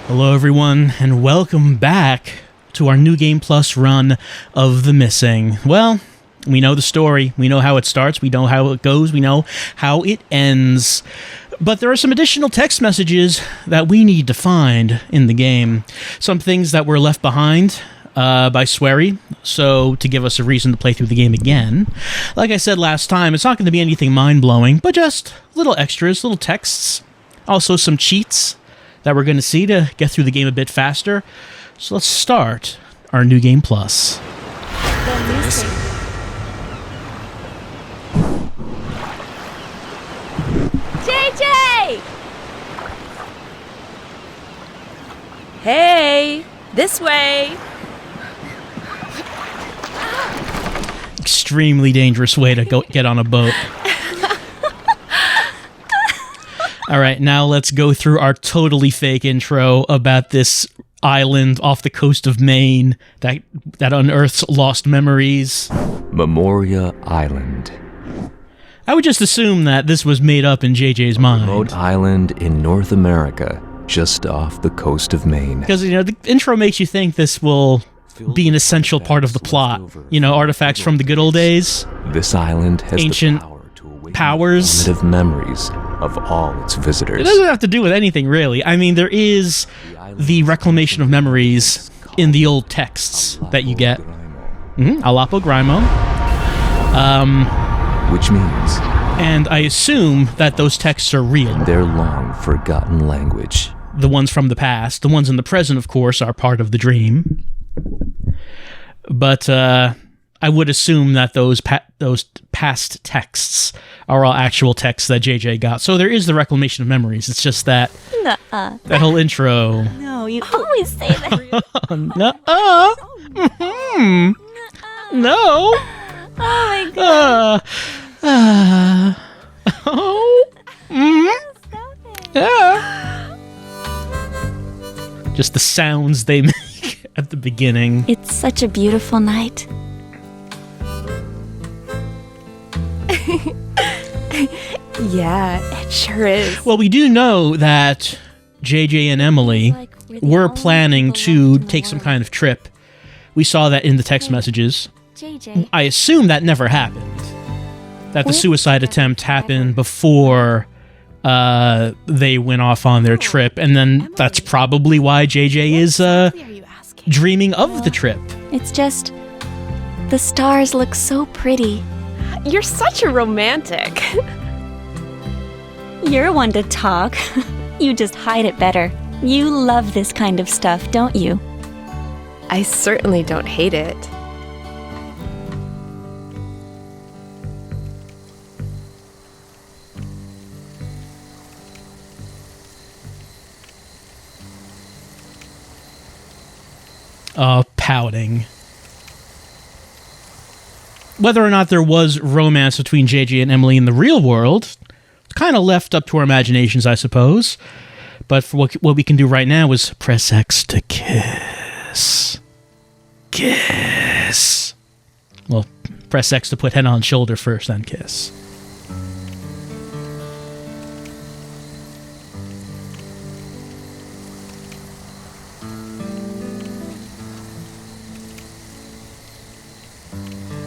Hello everyone, and welcome back to our New Game Plus run of The Missing. Well, we know the story, we know how it starts, we know how it goes, we know how it ends. But there are some additional text messages that we need to find in the game. Some things that were left behind by Sweary, so to give us a reason to play through the game again. Like I said last time, it's not going to be anything mind-blowing, but just little extras, little texts. Also some cheats that we're going to see to get through the game a bit faster. So let's start our New Game Plus. JJ! Hey, this way. Extremely dangerous way to go get on a boat. All right, now let's go through our totally fake intro about this island off the coast of Maine that unearths lost memories. Memoria Island. I would just assume that this was made up in JJ's mind. Remote island in North America, just off the coast of Maine. Because, you know, the intro makes you think this will be an essential part of the plot. You know, artifacts from the good old days. This island has ancient the power to awaken powers. primitive memories of all its visitors. It doesn't have to do with anything, really. I mean, there is the reclamation of memories in the old texts that you get. Alapo Grimo. Which means... And I assume that those texts are real. their long-forgotten language. The ones from the past. The ones in the present, of course, are part of the dream. But I would assume that those past texts are all actual texts that JJ got. So there is the reclamation of memories. It's just that that whole intro. No, you always say that. Nuh-uh. No. Oh my god. Just the sounds they make at the beginning. It's such a beautiful night. Yeah, it sure is. Well, we do know that JJ and Emily were planning to take some kind of trip. We saw that in the text messages. JJ. I assume that never happened. That the suicide attempt happened before they went off on their trip, and then that's probably why JJ is dreaming of the trip. It's just the stars look so pretty. You're such a romantic. You're one to talk. You just hide it better. You love this kind of stuff, don't you? I certainly don't hate it. Pouting. Whether or not there was romance between JJ and Emily in the real world, kind of left up to our imaginations, I suppose. But for what we can do right now is press X to kiss. Kiss. Well, press X to put head on shoulder first, then kiss.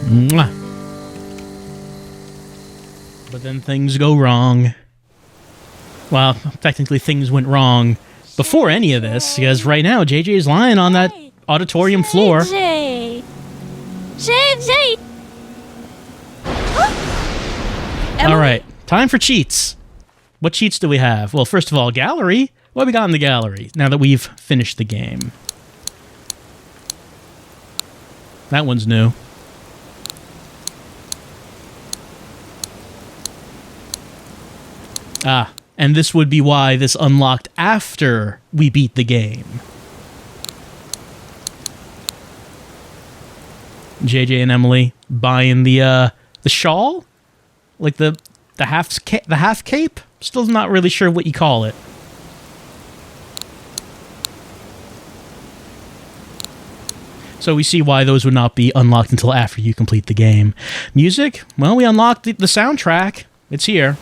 Mwah. But then things go wrong. Well, technically things went wrong before any of this, because right now JJ is lying on that auditorium floor. JJ. JJ. All right, time for cheats. What cheats do we have? Well, first of all, gallery. What do we got in the gallery now that we've finished the game? That one's new. Ah, and this would be why this unlocked after we beat the game. JJ and Emily buying the shawl, like the half cape. Still not really sure what you call it. So we see why those would not be unlocked until after you complete the game. Music? Well, we unlocked the soundtrack. It's here.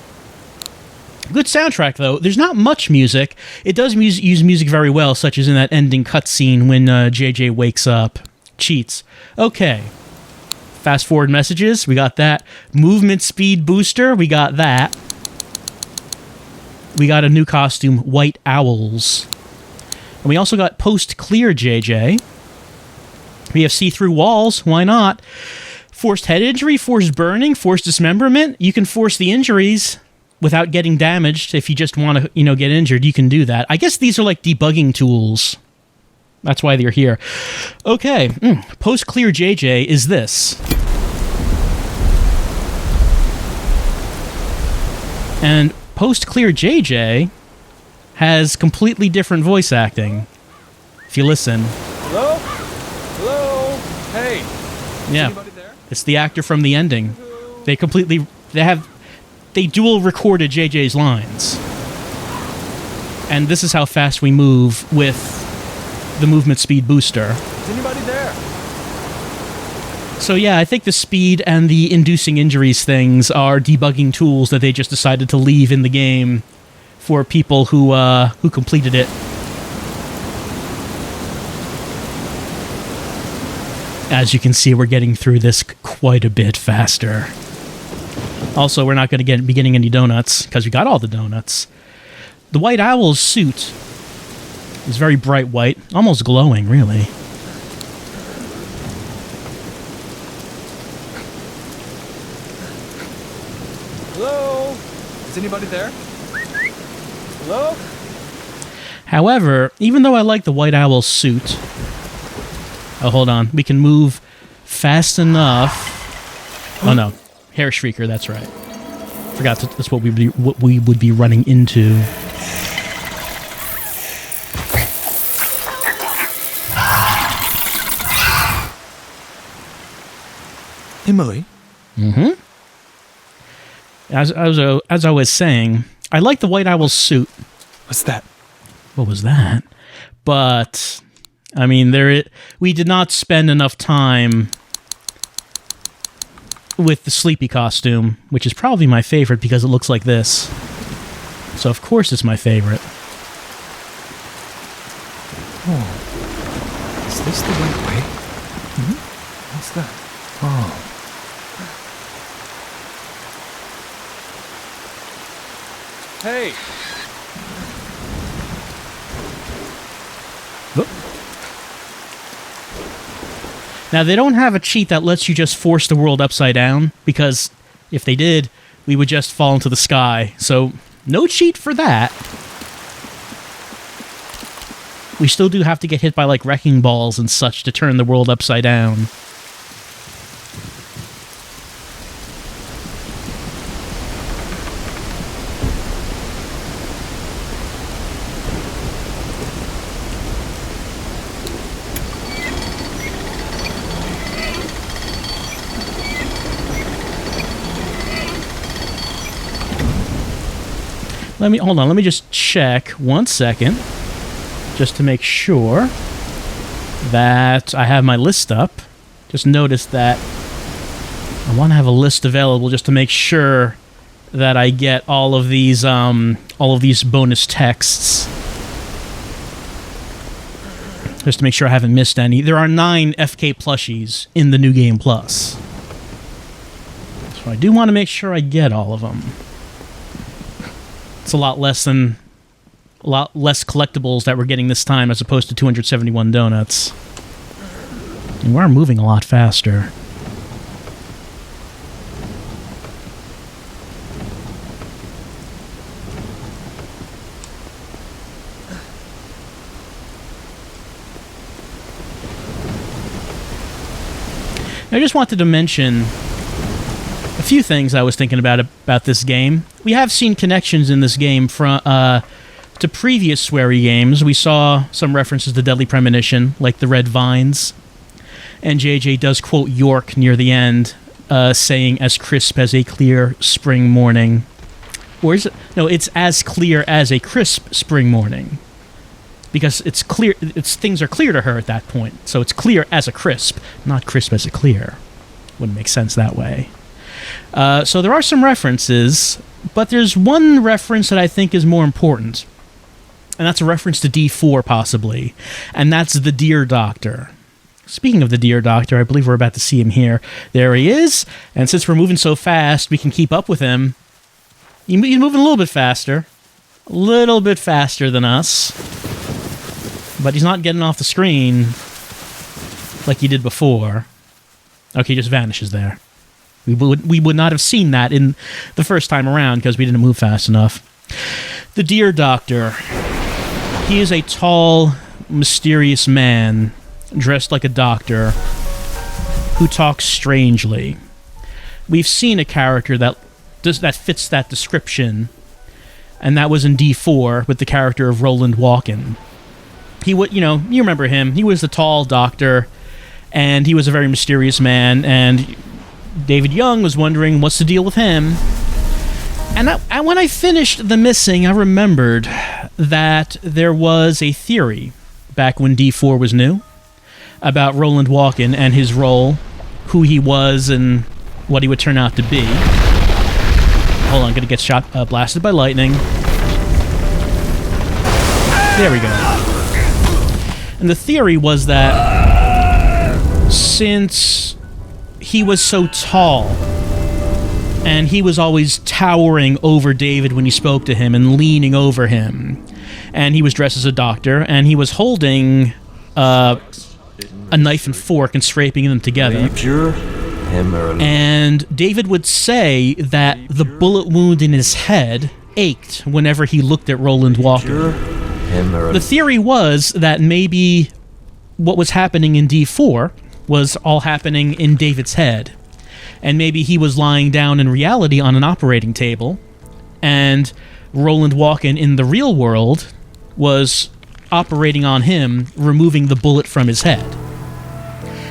Good soundtrack, though. There's not much music. It does use music very well, such as in that ending cutscene when JJ wakes up. Cheats. Okay. Fast forward messages. We got that. Movement speed booster. We got that. We got a new costume, White Owls. And we also got post clear JJ. We have see-through walls. Why not? Forced head injury, forced burning, forced dismemberment. You can force the injuries without getting damaged. If you just want to, get injured, you can do that. I guess these are like debugging tools. That's why they're here. Okay, post-clear JJ is this. And post-clear JJ has completely different voice acting. If you listen. Hello? Hello? Hey. Yeah. Anybody there? It's the actor from the ending. They dual recorded JJ's lines. And this is how fast we move with the movement speed booster. Is anybody there? So yeah, I think the speed and the inducing injuries things are debugging tools that they just decided to leave in the game for people who completed it. As you can see, we're getting through this quite a bit faster. Also, we're not going to be getting any donuts, because we got all the donuts. The White Owl's suit is very bright white, almost glowing, really. Hello? Is anybody there? Hello? However, even though I like the White Owl's suit... Oh, hold on. We can move fast enough... Oh, no. Hair Shrieker, that's right. Forgot that's what we would be running into. Emily? Mm-hmm. As I was saying, I like the White Owl's suit. What's that? What was that? But, I mean, we did not spend enough time with the Sleepy costume, which is probably my favorite because it looks like this. So, of course, it's my favorite. Oh. Is this the right way? Mm-hmm. What's that? Oh. Hey! Now, they don't have a cheat that lets you just force the world upside down, because if they did, we would just fall into the sky. So, no cheat for that. We still do have to get hit by, like, wrecking balls and such to turn the world upside down. Hold on, let me just check 1 second, just to make sure that I have my list up. Just notice that I want to have a list available just to make sure that I get all of these bonus texts. Just to make sure I haven't missed any. There are 9 FK plushies in the New Game Plus. So I do want to make sure I get all of them. It's a lot less collectibles that we're getting this time as opposed to 271 donuts. And we are moving a lot faster. I just wanted to mention a few things I was thinking about this game. We have seen connections in this game to previous Sweary games. We saw some references to Deadly Premonition, like the red vines. And JJ does quote York near the end, saying, "As crisp as a clear spring morning." Or is it? No, it's as clear as a crisp spring morning. Because it's clear, things are clear to her at that point. So it's clear as a crisp, not crisp as a clear. Wouldn't make sense that way. So there are some references, but there's one reference that I think is more important. And that's a reference to D4, possibly. And that's the Deer Doctor. Speaking of the Deer Doctor, I believe we're about to see him here. There he is. And since we're moving so fast, we can keep up with him. He's moving a little bit faster. A little bit faster than us. But he's not getting off the screen like he did before. Okay, he just vanishes there. We would not have seen that in the first time around because we didn't move fast enough. The Deer Doctor. He is a tall, mysterious man dressed like a doctor who talks strangely. We've seen a character that fits that description, and that was in D4 with the character of Roland Walken. He would, you remember him. He was the tall doctor, and he was a very mysterious man, and David Young was wondering what's the deal with him. And when I finished The Missing, I remembered that there was a theory back when D4 was new about Roland Walken and his role, who he was, and what he would turn out to be. Hold on, gonna get blasted by lightning. There we go. And the theory was that since he was so tall, and he was always towering over David when he spoke to him and leaning over him, and he was dressed as a doctor, and he was holding a knife and fork and scraping them together. And David would say that the bullet wound in his head ached whenever he looked at Roland Walken. The theory was that maybe what was happening in D4 was all happening in David's head. And maybe he was lying down in reality on an operating table, and Roland Walken in the real world was operating on him, removing the bullet from his head.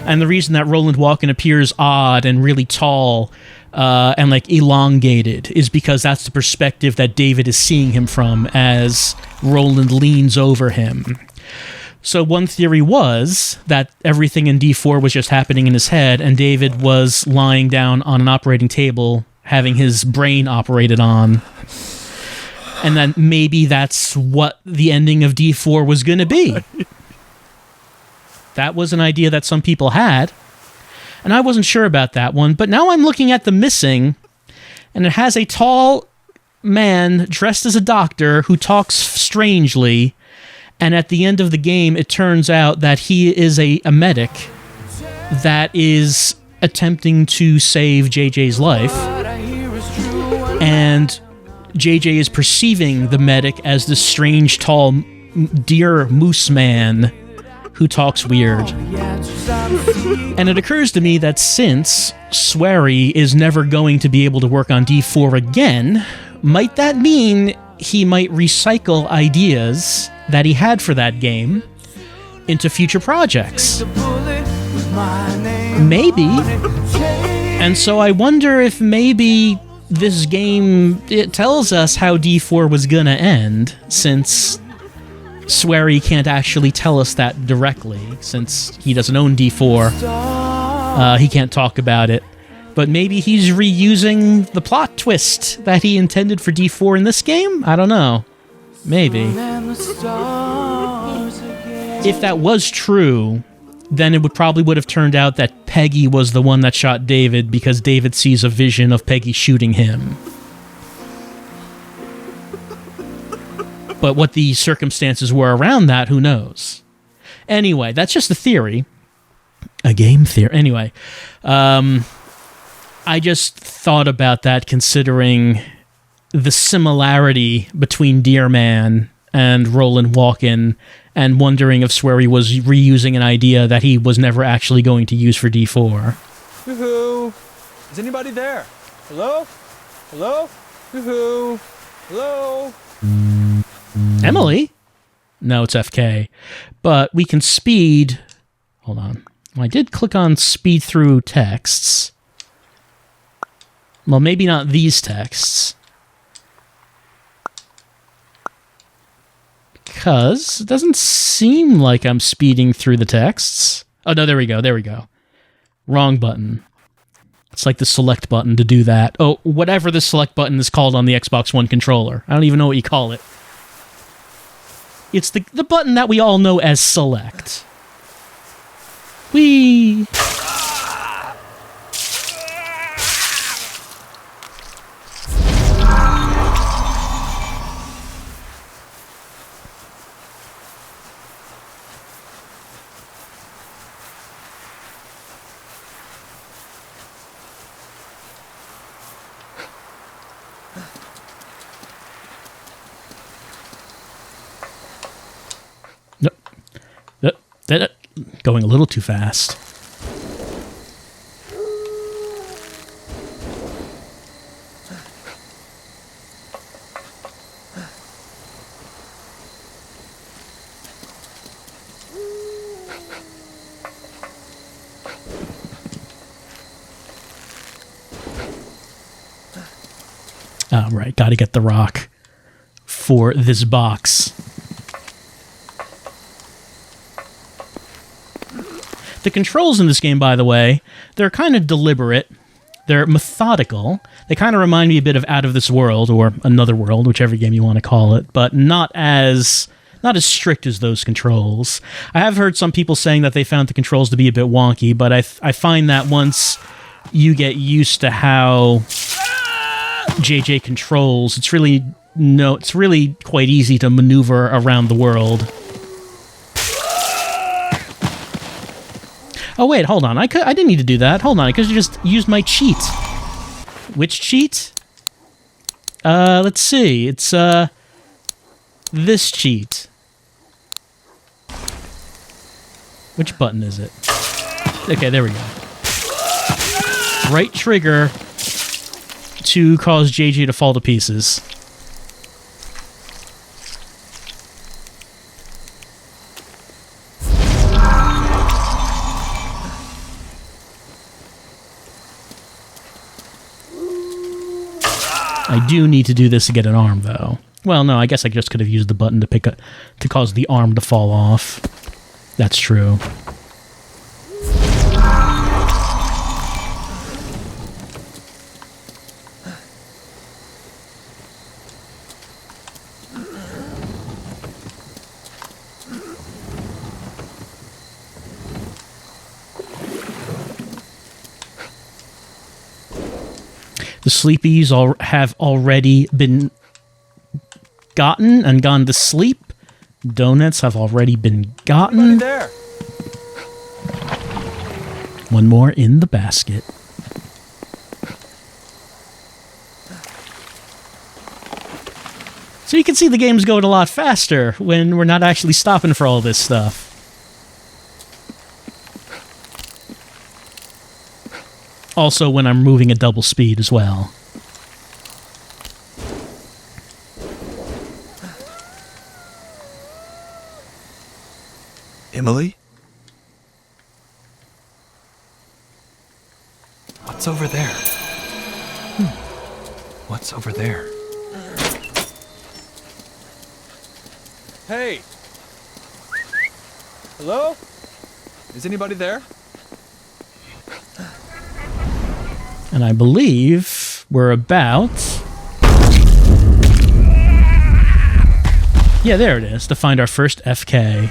And the reason that Roland Walken appears odd and really tall and like elongated is because that's the perspective that David is seeing him from as Roland leans over him. So one theory was that everything in D4 was just happening in his head, and David was lying down on an operating table having his brain operated on. And then maybe that's what the ending of D4 was going to be. That was an idea that some people had, and I wasn't sure about that one. But now I'm looking at The Missing, and it has a tall man dressed as a doctor who talks strangely, and at the end of the game, it turns out that he is a medic that is attempting to save JJ's life, and JJ is perceiving the medic as this strange, tall deer moose man who talks weird. And it occurs to me that since Sweary is never going to be able to work on D4 again, might that mean he might recycle ideas that he had for that game into future projects? Maybe. And so I wonder if maybe this game, it tells us how D4 was gonna end, since Sweary can't actually tell us that directly, since he doesn't own D4. He can't talk about it. But maybe he's reusing the plot twist that he intended for D4 in this game? I don't know. Maybe. If that was true, then it would have turned out that Peggy was the one that shot David, because David sees a vision of Peggy shooting him. But what the circumstances were around that, who knows? Anyway, that's just a theory. A game theory. Anyway, I just thought about that, considering the similarity between Deer Man and Roland Walken, and wondering if Sweary was reusing an idea that he was never actually going to use for D4. Yoo-hoo! Is anybody there? Hello? Hello? Yoo-hoo! Hello? Emily? No, it's FK. But we can speed... Hold on. Well, I did click on speed through texts. Well, maybe not these texts. Because it doesn't seem like I'm speeding through the texts. Oh, no, there we go. There we go. Wrong button. It's like the select button to do that. Oh, whatever the select button is called on the Xbox One controller. I don't even know what you call it. It's the button that we all know as select. Whee! Going a little too fast. Oh, right, gotta get the rock for this box. The controls in this game, by the way, they're kind of deliberate. They're methodical. They kind of remind me a bit of Out of This World, or Another World, whichever game you want to call it, but not as strict as those controls. I have heard some people saying that they found the controls to be a bit wonky, but I find that once you get used to how JJ controls, it's really quite easy to maneuver around the world. Oh wait, hold on. I didn't need to do that. Hold on, I could have just used my cheat. Which cheat? Let's see. It's this cheat. Which button is it? Okay, there we go. Right trigger to cause JJ to fall to pieces. I do need to do this to get an arm, though. Well, no, I guess I just could have used the button to cause the arm to fall off. That's true. The sleepies have already been gotten and gone to sleep. Donuts have already been gotten. There. One more in the basket. So you can see the game's going a lot faster when we're not actually stopping for all this stuff. Also when I'm moving at double speed as well. Emily? What's over there? What's over there? Hey! Hello? Is anybody there? And I believe we're about... Yeah, there it is, to find our first FK.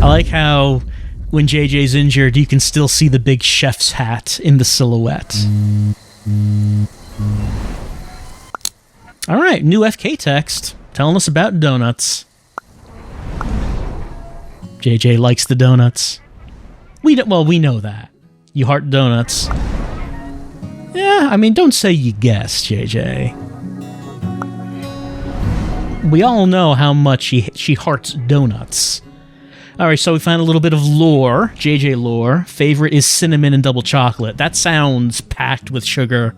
I like how when JJ's injured, you can still see the big chef's hat in the silhouette. Alright, new FK text telling us about donuts. JJ likes the donuts. We know that. You heart donuts. Yeah, I mean, don't say you guessed, JJ. We all know how much she hearts donuts. Alright, so we found a little bit of lore, JJ lore. Favorite is cinnamon and double chocolate. That sounds packed with sugar.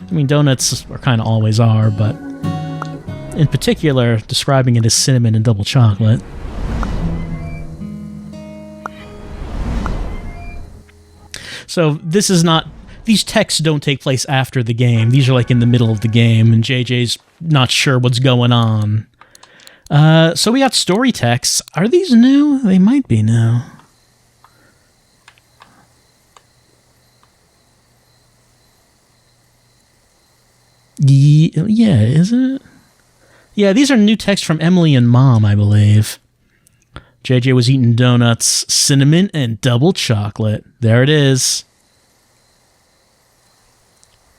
I mean, donuts kind of always are, but in particular, describing it as cinnamon and double chocolate. So this is not... These texts don't take place after the game. These are like in the middle of the game, and JJ's not sure what's going on. So we got story texts. Are these new? They might be new. Yeah, is it? Yeah, these are new texts from Emily and Mom, I believe. JJ was eating donuts, cinnamon, and double chocolate. There it is.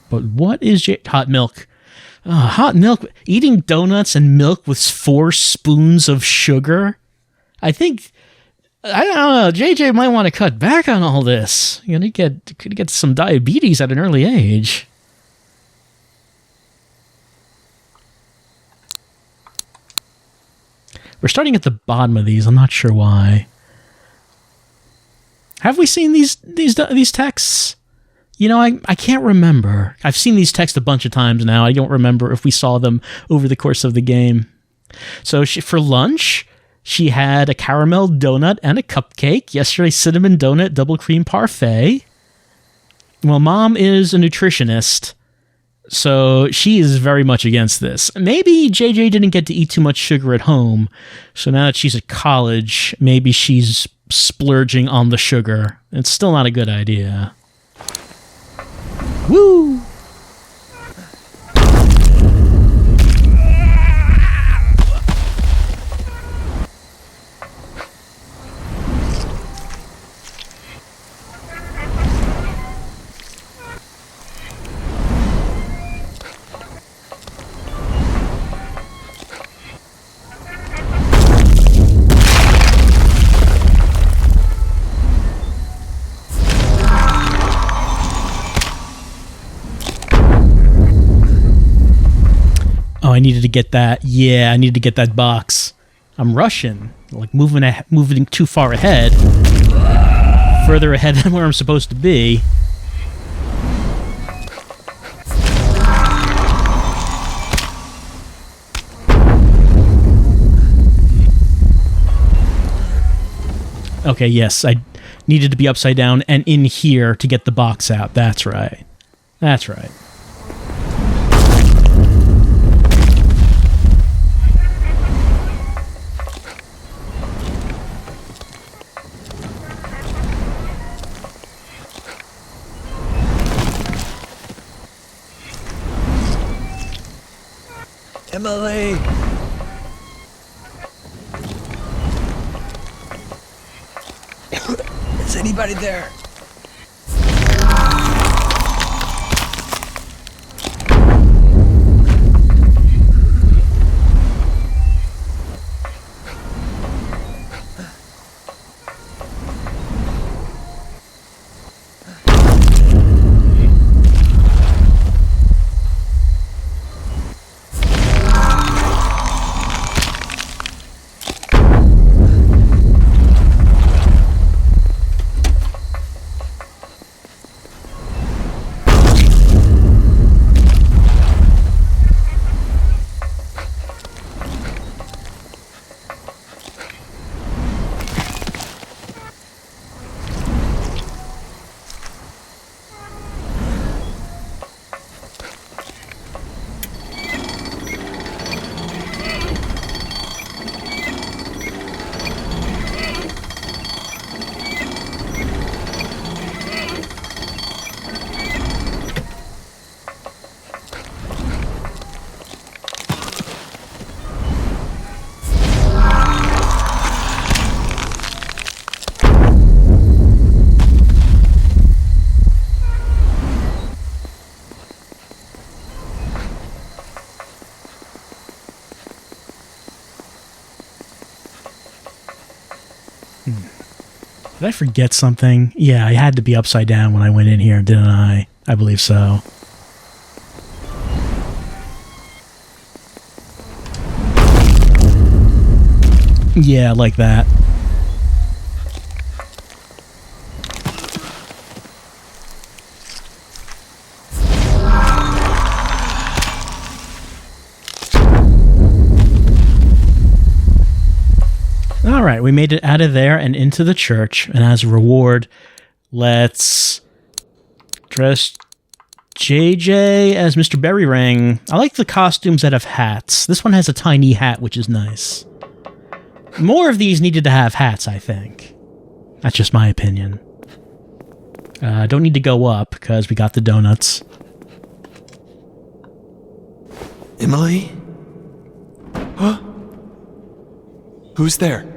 But what is hot milk? Hot milk. Eating donuts and milk with 4 spoons of sugar? I think, I don't know, JJ might want to cut back on all this. You're gonna get some diabetes at an early age. We're starting at the bottom of these. I'm not sure why. Have we seen these texts? You know, I can't remember. I've seen these texts a bunch of times now. I don't remember if we saw them over the course of the game. So for lunch, she had a caramel donut and a cupcake. Yesterday, cinnamon donut, double cream parfait. Well, Mom is a nutritionist, so she is very much against this. Maybe JJ didn't get to eat too much sugar at home, so now that she's at college, maybe she's splurging on the sugar. It's still not a good idea. Woo! I needed to get that. Yeah, I needed to get that box. I'm rushing, like moving too far ahead, further ahead than where I'm supposed to be. Okay, yes, I needed to be upside down and in here to get the box out. That's right. That's right. Emily! Is anybody there? Did I forget something? Yeah, I had to be upside down when I went in here, didn't I? I believe so. Yeah, like that. All right, we made it out of there and into the church, and as a reward, let's JJ as Mr. Berryring. I like the costumes that have hats. This one has a tiny hat, which is nice. More of these needed to have hats, I think. That's just my opinion. Don't need to go up, because we got the donuts. Emily? Huh? Who's there?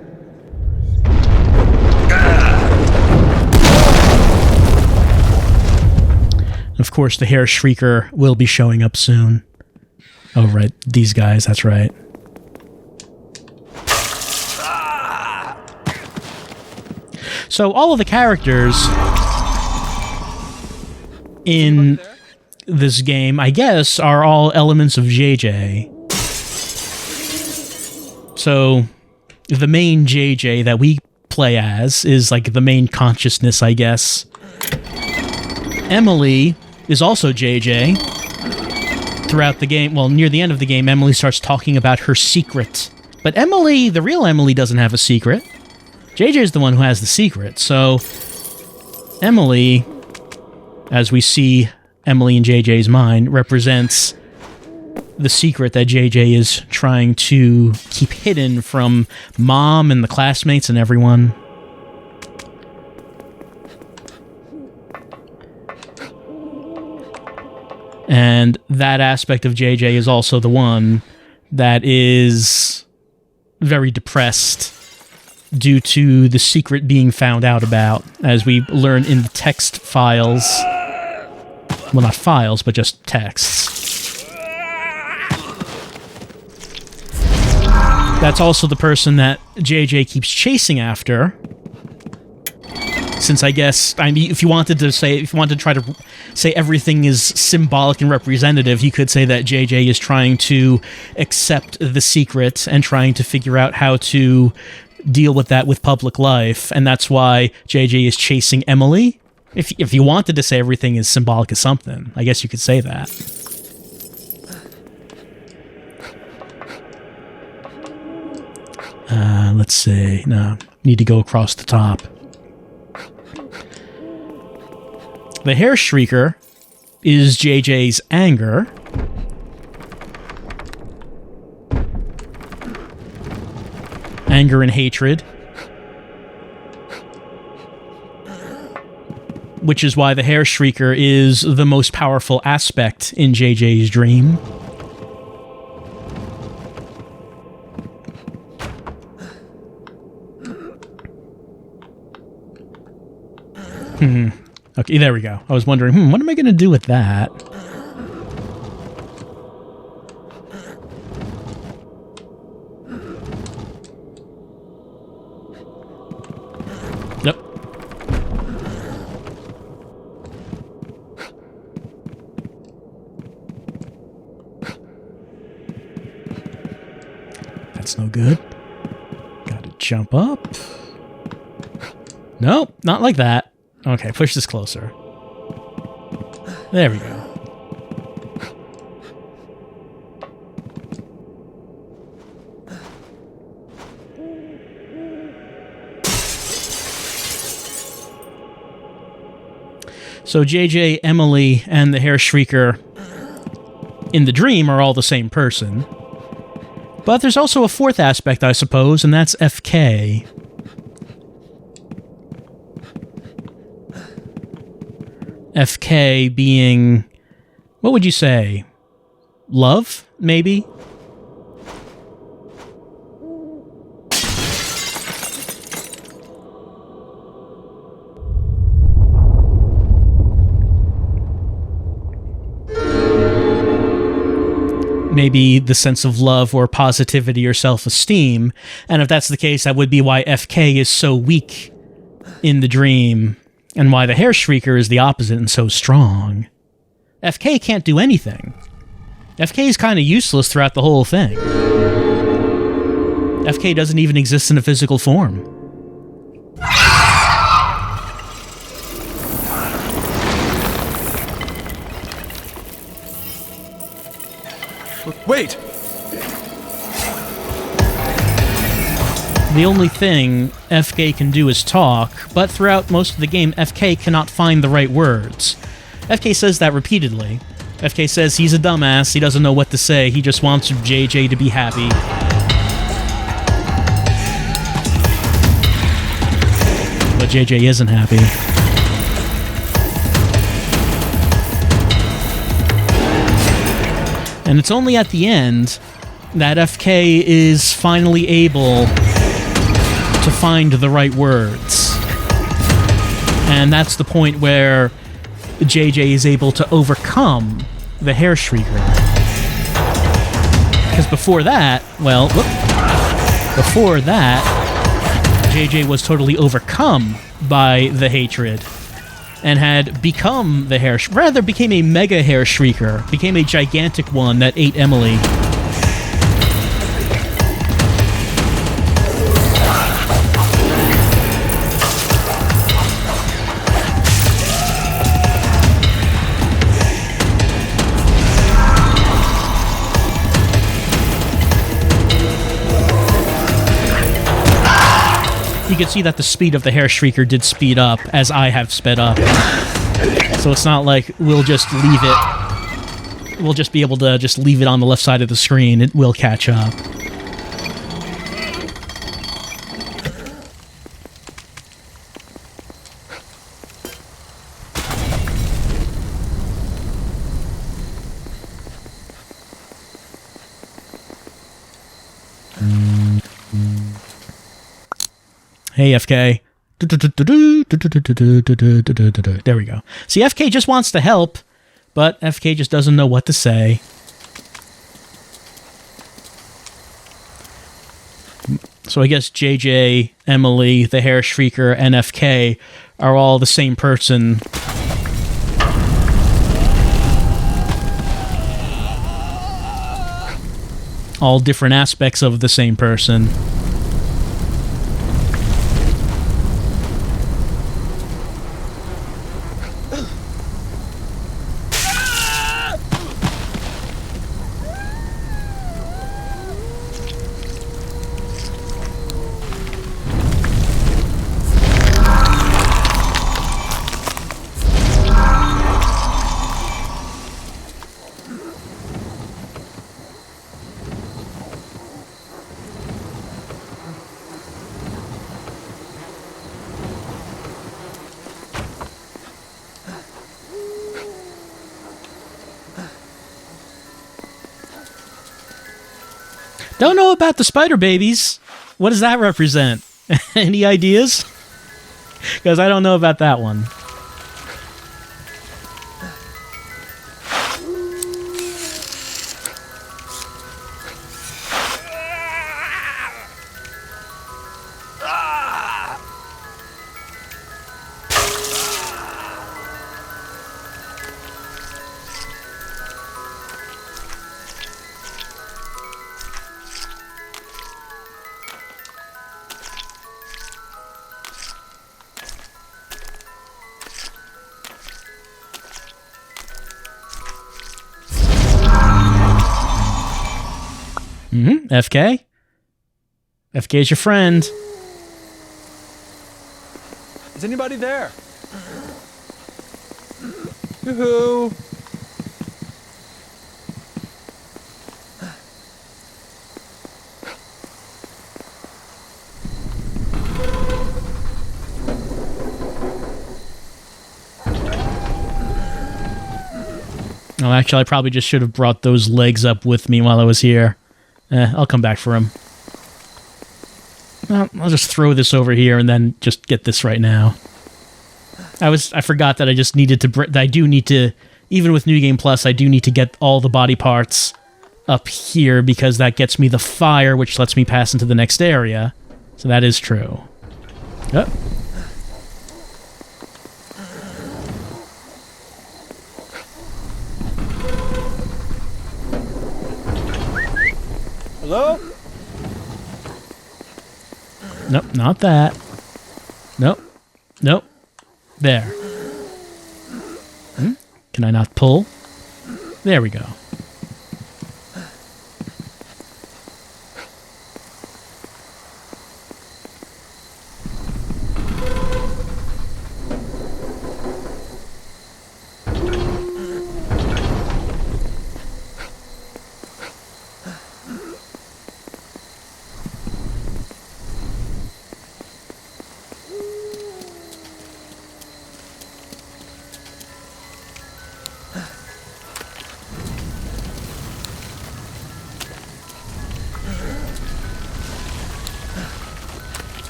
Of course, the Hair Shrieker will be showing up soon. Oh, right. These guys, that's right. So all of the characters in this game, I guess, are all elements of JJ. So the main JJ that we play as is like the main consciousness, I guess. Emily is also JJ. Throughout the game, well, near the end of the game, Emily starts talking about her secret. But Emily, the real Emily, doesn't have a secret. JJ is the one who has the secret, so Emily, as we see Emily in JJ's mind, represents the secret that JJ is trying to keep hidden from Mom and the classmates and everyone. And that aspect of JJ is also the one that is very depressed due to the secret being found out about, as we learn in the text files. Well, not files, but just texts. That's also the person that JJ keeps chasing after. Since I guess, I mean, if you wanted to try to say everything is symbolic and representative, you could say that JJ is trying to accept the secret and trying to figure out how to deal with that with public life, and that's why JJ is chasing Emily. If you wanted to say everything is symbolic of something, I guess you could say that. Let's see. No, need to go across the top. The Hair Shrieker is JJ's anger. Anger and hatred. Which is why the Hair Shrieker is the most powerful aspect in JJ's dream. Okay, there we go. I was wondering, what am I going to do with that? Yep. That's no good. Gotta jump up. Nope, not like that. Okay, push this closer. There we go. So JJ, Emily, and the Hair Shrieker in the dream are all the same person. But there's also a fourth aspect, I suppose, and that's FK. FK being, what would you say? Love, maybe? Maybe the sense of love or positivity or self-esteem. And if that's the case, that would be why FK is so weak in the dream. And why the Hair Shrieker is the opposite and so strong. FK can't do anything. FK is kind of useless throughout the whole thing. FK doesn't even exist in a physical form. Wait! The only thing FK can do is talk, but throughout most of the game, FK cannot find the right words. FK says that repeatedly. FK says he's a dumbass, he doesn't know what to say, he just wants JJ to be happy. But JJ isn't happy. And it's only at the end that FK is finally able to find the right words. And that's the point where JJ is able to overcome the hair shrieker. Because before that, JJ was totally overcome by the hatred and had become became a mega hair shrieker, became a gigantic one that ate Emily. You can see that the speed of the hair shrieker did speed up as I have sped up. So it's not like we'll just leave it. We'll just be able to just leave it on the left side of the screen. It will catch up. Hey, FK. There we go. See, FK just wants to help, but FK just doesn't know what to say. So I guess JJ, Emily, the hair shrieker, and FK are all the same person. All different aspects of the same person. Don't know about the spider babies. What does that represent? Any ideas? Because I don't know about that one. FK? FK's your friend. Is anybody there? Yoo-hoo! Oh, actually, I probably just should have brought those legs up with me while I was here. I'll come back for him. Well, I'll just throw this over here and then just get this right now. I forgot that I just needed to... I do need to... Even with New Game Plus, I do need to get all the body parts up here because that gets me the fire, which lets me pass into the next area. So that is true. Oh. Hello? Nope, not that. Nope. Nope. There. Can I not pull? There we go.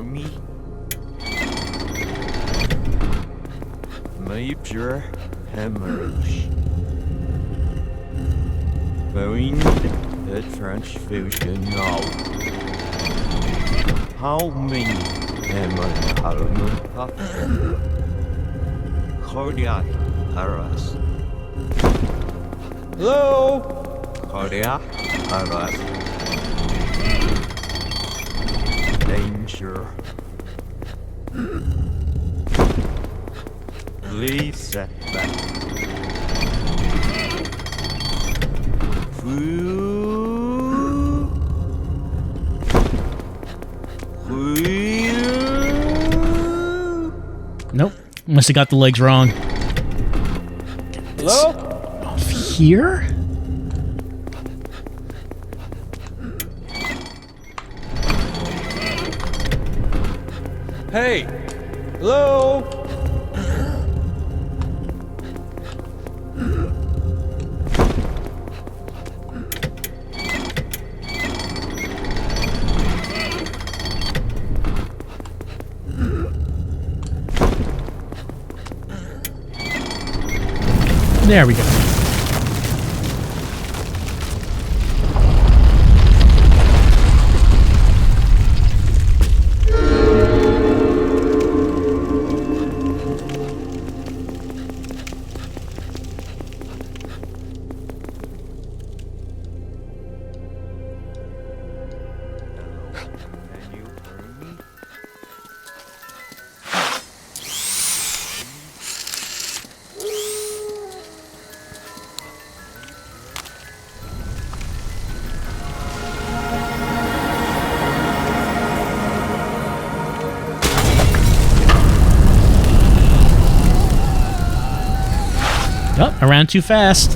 army. Major hemorrhage. We need a transfusion now. How many hemorrhage? Cardiac arrest. Hello? Cardiac arrest. Danger. Please set back. Nope. Must have got the legs wrong. Hello? Off here? Hey! Hello? There we go. Can you hear me? Oh, I ran too fast.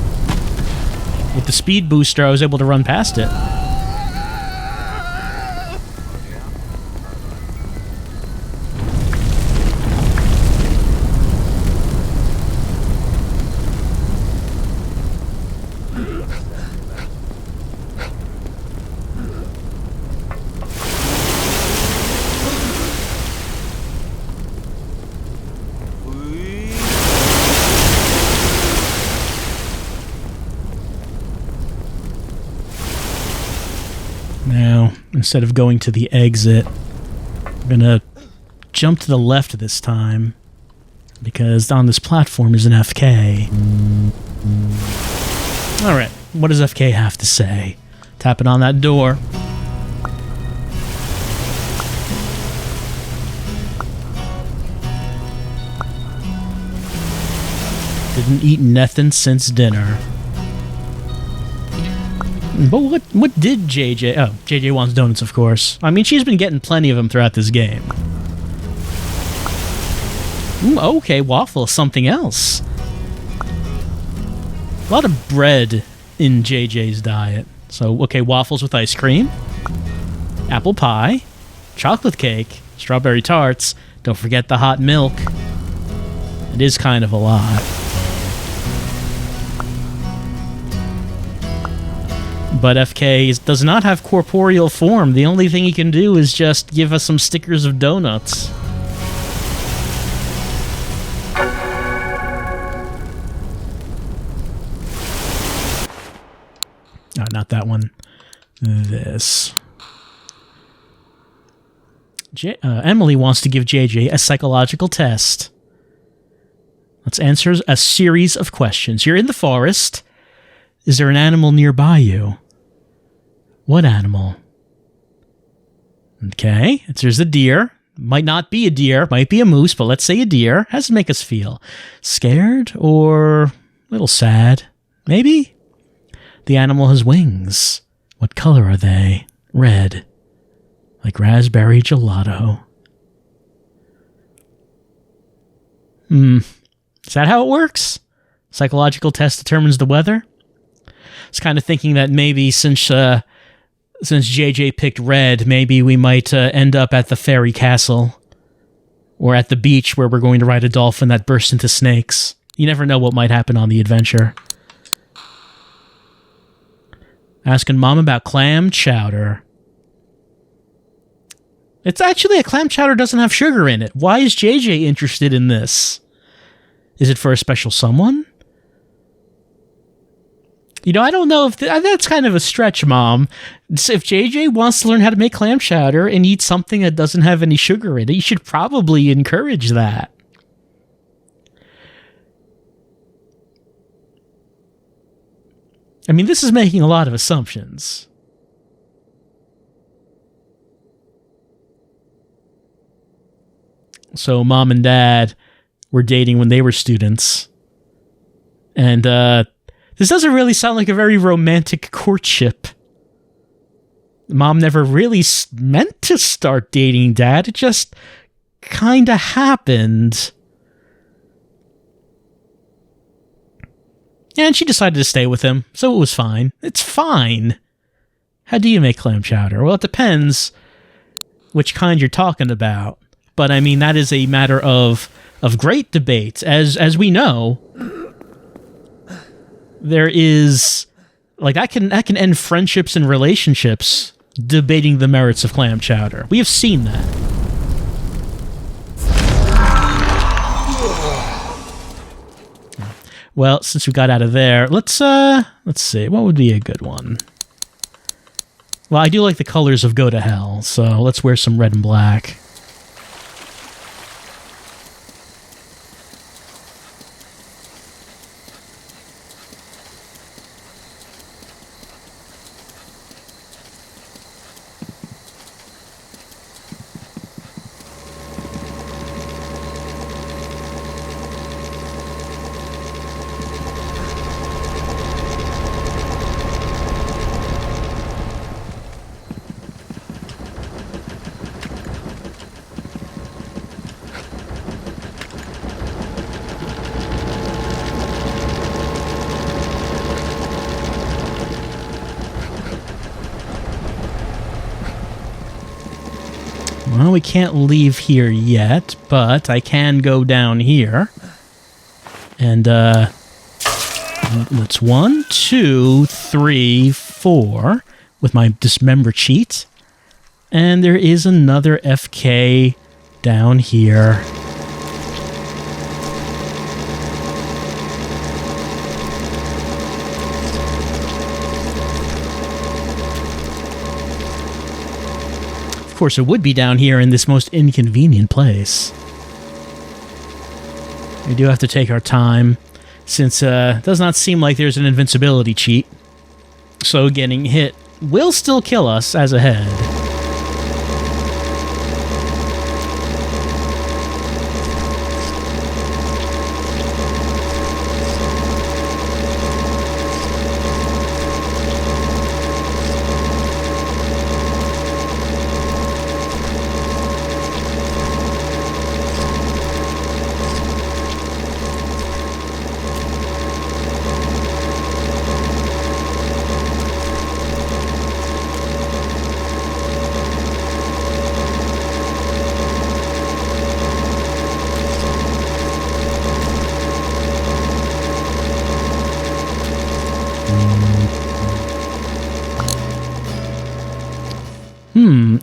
With the speed booster, I was able to run past it. Now, instead of going to the exit, I'm gonna jump to the left this time, because on this platform is an FK. Alright, what does FK have to say? Tapping on that door. Didn't eat nothing since dinner. But what did JJ... Oh, JJ wants donuts, of course. I mean, she's been getting plenty of them throughout this game. Ooh, okay, waffle, something else. A lot of bread in JJ's diet. So, okay, waffles with ice cream. Apple pie. Chocolate cake. Strawberry tarts. Don't forget the hot milk. It is kind of a lot. But FK does not have corporeal form. The only thing he can do is just give us some stickers of donuts. Oh, not that one. This. Emily wants to give JJ a psychological test. Let's answer a series of questions. You're in the forest. Is there an animal nearby you? What animal? Okay, there's a deer. Might not be a deer, might be a moose, but let's say a deer. How does it make us feel? Scared or a little sad? Maybe? The animal has wings. What color are they? Red. Like raspberry gelato. Is that how it works? Psychological test determines the weather? I was kind of thinking that maybe since JJ picked red, maybe we might end up at the fairy castle. Or at the beach where we're going to ride a dolphin that bursts into snakes. You never know what might happen on the adventure. Asking Mom about clam chowder. It's actually a clam chowder doesn't have sugar in it. Why is JJ interested in this? Is it for a special someone? You know, I don't know if that's kind of a stretch, Mom. If JJ wants to learn how to make clam chowder and eat something that doesn't have any sugar in it, you should probably encourage that. I mean, this is making a lot of assumptions. So, Mom and Dad were dating when they were students. And, this doesn't really sound like a very romantic courtship. Mom never really meant to start dating Dad. It just kind of happened. And she decided to stay with him, so it was fine. It's fine. How do you make clam chowder? Well, it depends which kind you're talking about. But, I mean, that is a matter of great debate. As we know, there is... Like, I can end friendships and relationships debating the merits of clam chowder. We have seen that. Well, since we got out of there, let's see, what would be a good one? Well, I do like the colors of Go to Hell, so let's wear some red and black. Well, we can't leave here yet, but I can go down here. And, that's 1, 2, 3, 4 with my dismember cheat. And there is another FK down here. Of course, it would be down here in this most inconvenient place. We do have to take our time, since it does not seem like there's an invincibility cheat. So getting hit will still kill us as a head.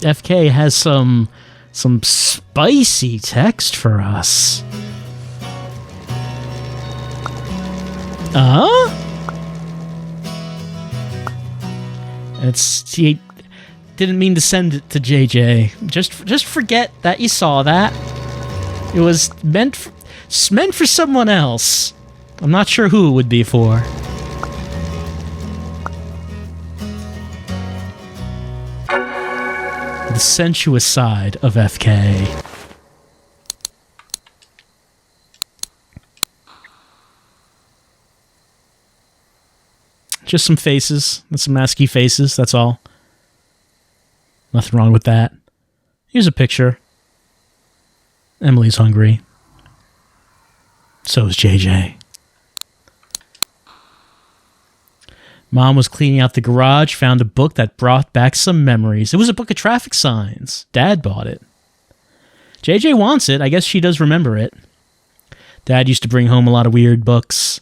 FK has some spicy text for us. He didn't mean to send it to JJ. Just forget that you saw that. It was meant for someone else. I'm not sure who it would be for. The sensuous side of FK. Just some faces. That's some ASCII faces, that's all. Nothing wrong with that. Here's a picture. Emily's hungry. So is JJ. Mom was cleaning out the garage, found a book that brought back some memories. It was a book of traffic signs. Dad bought it. JJ wants it. I guess she does remember it. Dad used to bring home a lot of weird books.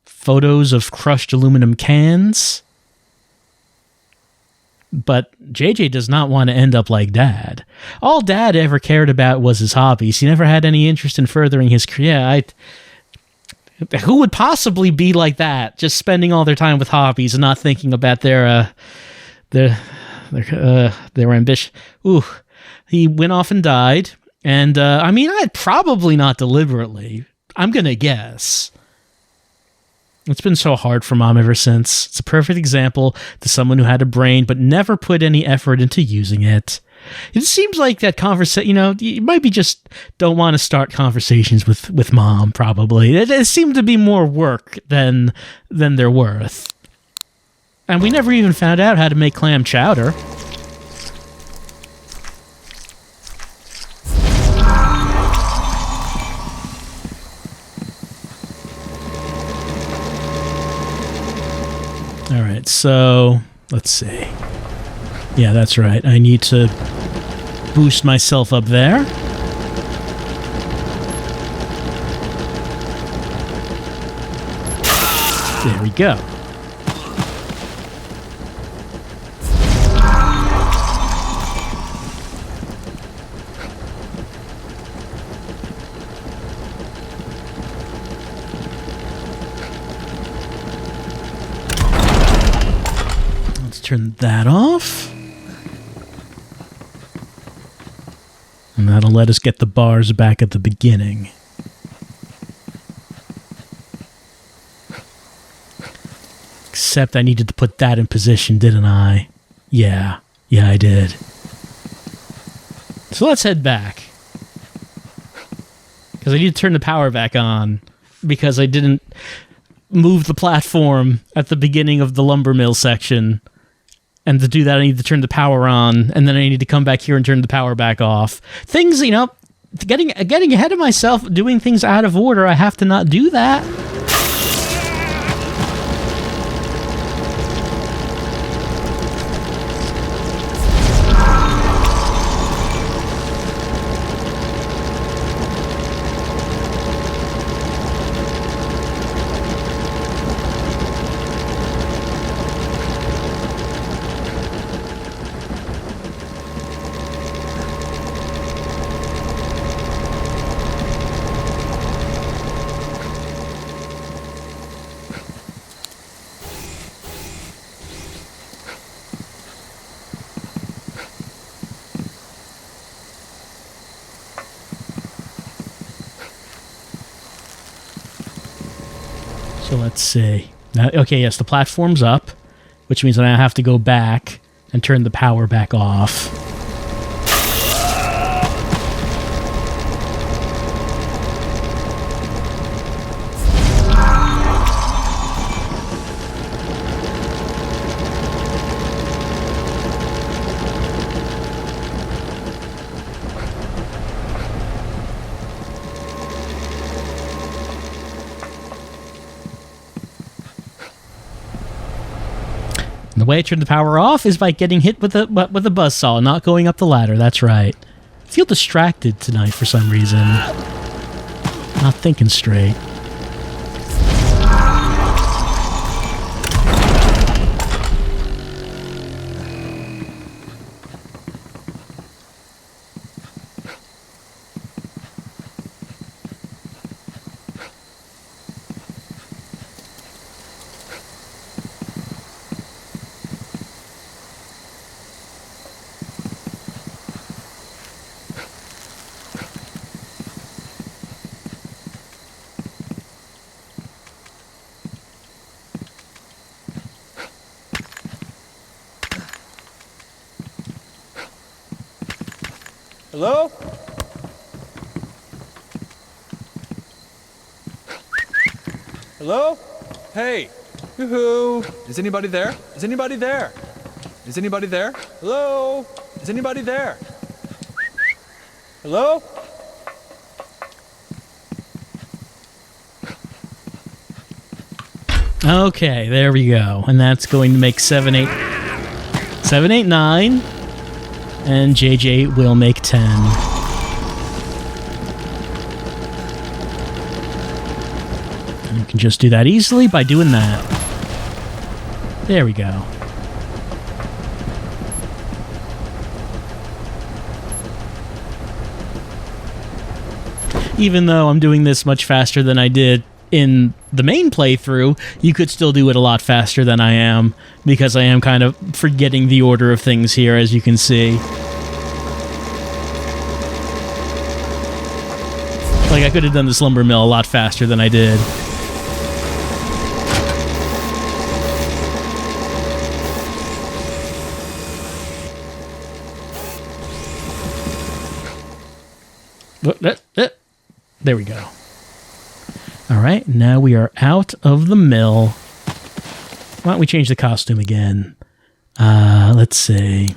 Photos of crushed aluminum cans. But JJ does not want to end up like Dad. All Dad ever cared about was his hobbies. He never had any interest in furthering his career. Who would possibly be like that, just spending all their time with hobbies and not thinking about their ambition? Ooh, he went off and died. And, I'd probably not deliberately. I'm going to guess. It's been so hard for Mom ever since. It's a perfect example to someone who had a brain but never put any effort into using it. It seems like that conversation, you might be just don't want to start conversations with Mom, probably. It seemed to be more work than they're worth. And we never even found out how to make clam chowder. All right, so let's see. Yeah, that's right. I need to boost myself up there. There we go. Turn that off. And that'll let us get the bars back at the beginning. Except I needed to put that in position, didn't I? Yeah, I did. So let's head back. Because I need to turn the power back on. Because I didn't move the platform at the beginning of the lumber mill section. And to do that, I need to turn the power on, and then I need to come back here and turn the power back off. Things, getting ahead of myself, doing things out of order, I have to not do that. So let's see. Okay, yes, the platform's up, which means that I have to go back and turn the power back off. The way I turn the power off is by getting hit with a buzzsaw, not going up the ladder. That's right. I feel distracted tonight for some reason. Not thinking straight. Hello? Hello? Hey! Yoo-hoo! Is anybody there? Is anybody there? Is anybody there? Hello? Is anybody there? Hello? Okay, there we go. And that's going to make 7, 8, 9. And JJ will make 10. And you can just do that easily by doing that. There we go. even though I'm doing this much faster than I did in the main playthrough, you could still do it a lot faster than I am, because I am kind of forgetting the order of things here, as you can see. Like, I could have done this lumber mill a lot faster than I did. There we go. All right, now we are out of the mill. Why don't we change the costume again? Let's see.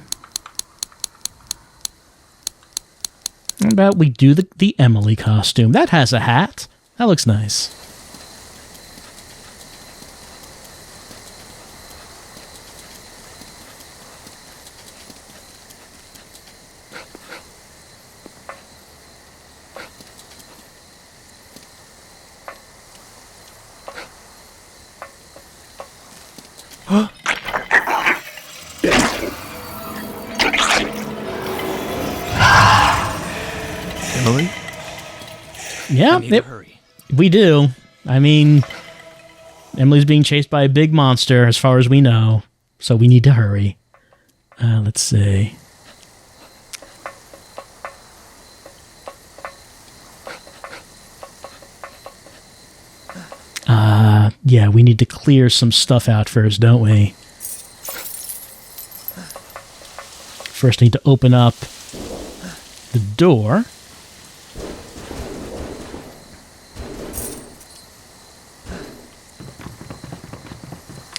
How about we do the Emily costume? That has a hat. That looks nice. Emily? Yeah, Hurry. we do. I mean, Emily's being chased by a big monster, as far as we know, so we need to hurry. Let's see. Yeah, we need to clear some stuff out first, don't we? First, need to open up the door.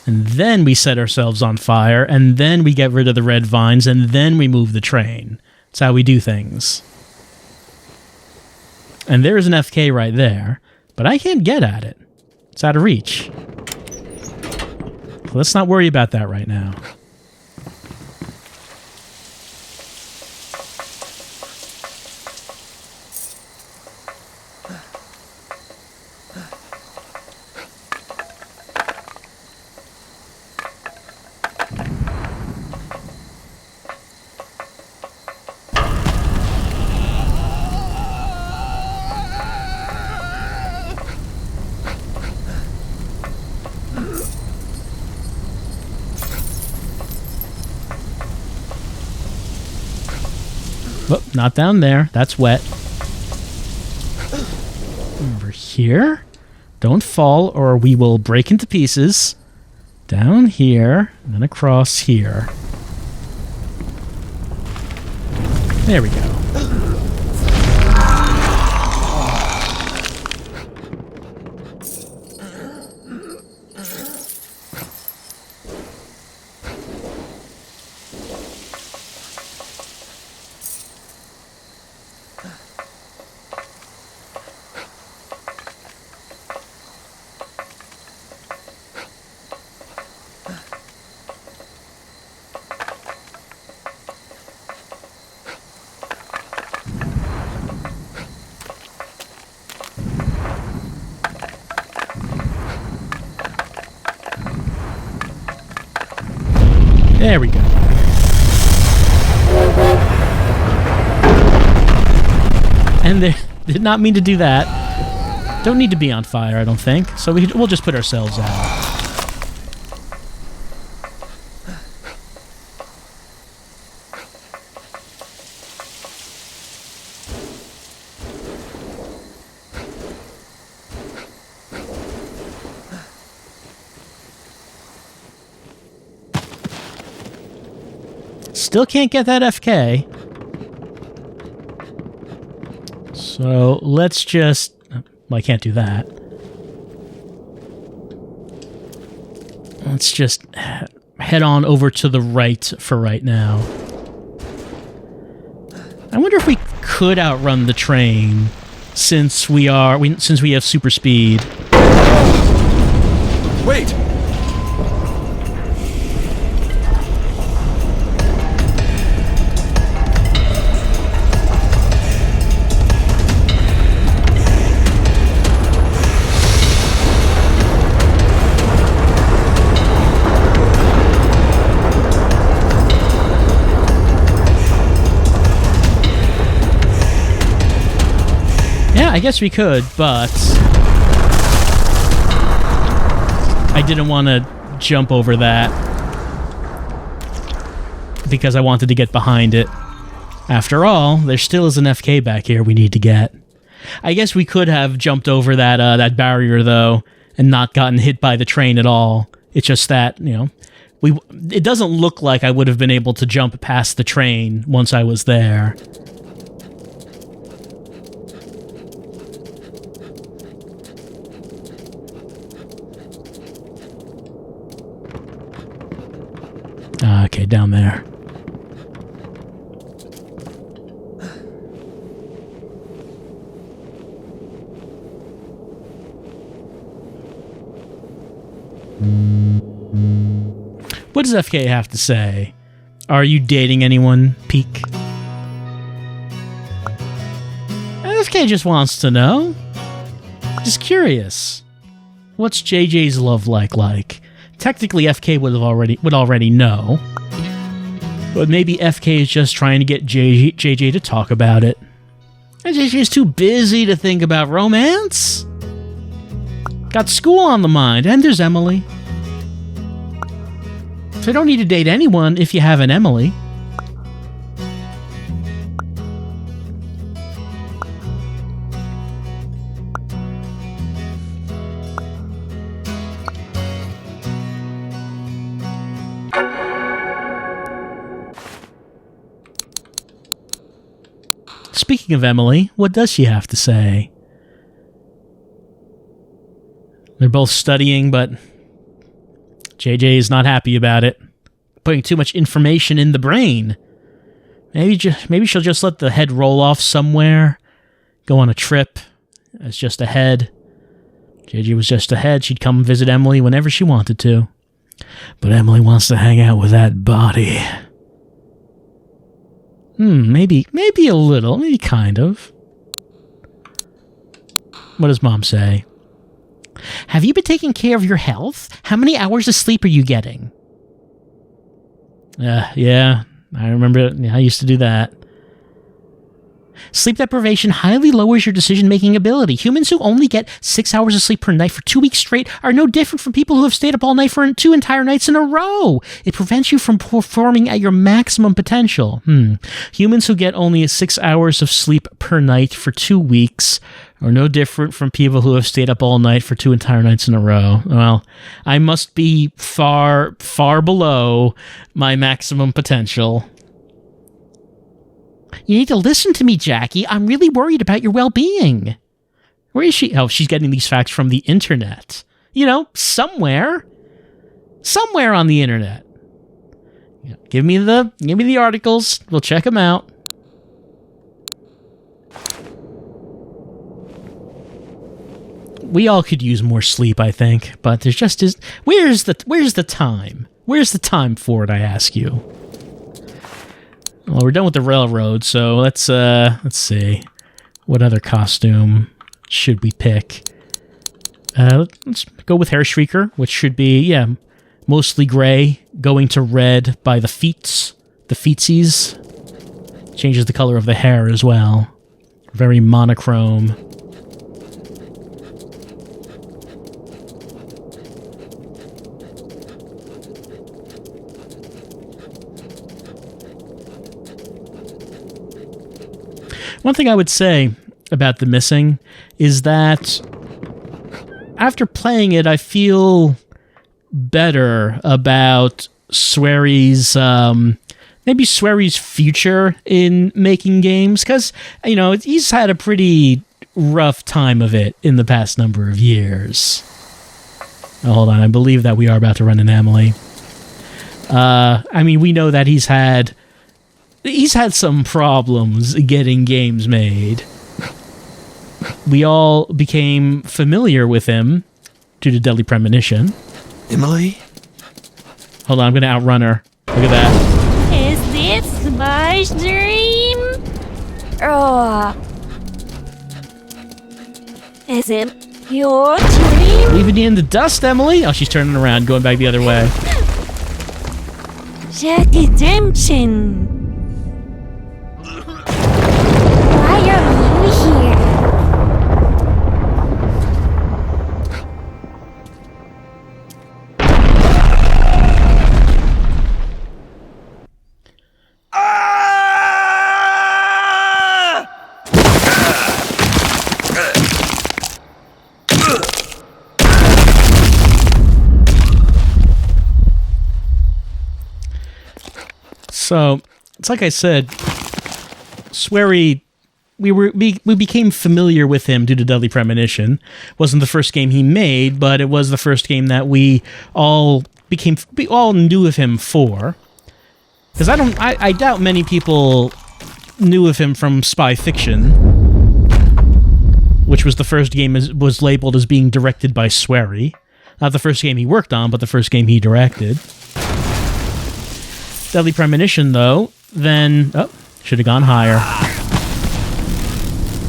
And then we set ourselves on fire, and then we get rid of the red vines, and then we move the train. That's how we do things. And there is an FK right there, but I can't get at it. It's out of reach. So let's not worry about that right now. Oh, not down there. That's wet. Over here. Don't fall or we will break into pieces. Down here, and then across here. There we go. There we go. And they did not mean to do that. Don't need to be on fire, I don't think. So we'll just put ourselves out. Still can't get that FK. So let's just... Well, I can't do that. Let's just head on over to the right for right now. I wonder if we could outrun the train since we have super speed. Wait! I guess we could, but I didn't want to jump over that because I wanted to get behind it. After all, there still is an FK back here we need to get. I guess we could have jumped over that barrier, though, and not gotten hit by the train at all. It's just that, you know, it doesn't look like I would have been able to jump past the train once I was there. Okay, down there. What does FK have to say? Are you dating anyone, Peak? FK just wants to know. Just curious. What's JJ's love like? Technically, FK would already know. But maybe FK is just trying to get JJ to talk about it. And JJ's too busy to think about romance. Got school on the mind, and there's Emily. So you don't need to date anyone if you have an Emily. Speaking of Emily, what does she have to say? They're both studying, but JJ is not happy about it. Putting too much information in the brain. Maybe she'll just let the head roll off somewhere. Go on a trip as just a head. JJ was just a head. She'd come visit Emily whenever she wanted to. But Emily wants to hang out with that body. Maybe a little. Maybe kind of. What does Mom say? Have you been taking care of your health? How many hours of sleep are you getting? Yeah, I remember. I used to do that. Sleep deprivation highly lowers your decision-making ability. Humans who only get 6 hours of sleep per night for 2 weeks straight are no different from people who have stayed up all night for 2 entire nights in a row. It prevents you from performing at your maximum potential. Humans who get only 6 hours of sleep per night for 2 weeks are no different from people who have stayed up all night for 2 entire nights in a row. Well, I must be far, far below my maximum potential. You need to listen to me, Jackie. I'm really worried about your well-being. Where is she? Oh, she's getting these facts from the internet. You know, somewhere. Somewhere on the internet. Give me the articles. We'll check them out. We all could use more sleep, I think, but there's just where's the time? Where's the time for it, I ask you? Well, we're done with the railroad, so let's see. What other costume should we pick? Let's go with Hair Shrieker, which should be, mostly gray, going to red by the feetsies. Changes the color of the hair as well. Very monochrome. One thing I would say about The Missing is that after playing it, I feel better about Sweary's, maybe Sweary's future in making games, because, you know, he's had a pretty rough time of it in the past number of years. Oh, hold on, I believe that we are about to run an Emily. I mean, we know that he's had some problems getting games made. We all became familiar with him due to Deadly Premonition. Emily? Hold on, I'm going to outrun her. Look at that. Is this my dream? Oh. Is it your dream? Leaving you in the dust, Emily? Oh, she's turning around, going back the other way. Redemption. Why are you here? So, it's like I said, Sweary, we became familiar with him due to Deadly Premonition. Wasn't the first game he made, but it was the first game that we all knew of him for. Because I doubt many people knew of him from Spy Fiction, which was the first game was labeled as being directed by Sweary. Not the first game he worked on, but the first game he directed. Deadly Premonition, though, then... Oh, should have gone higher.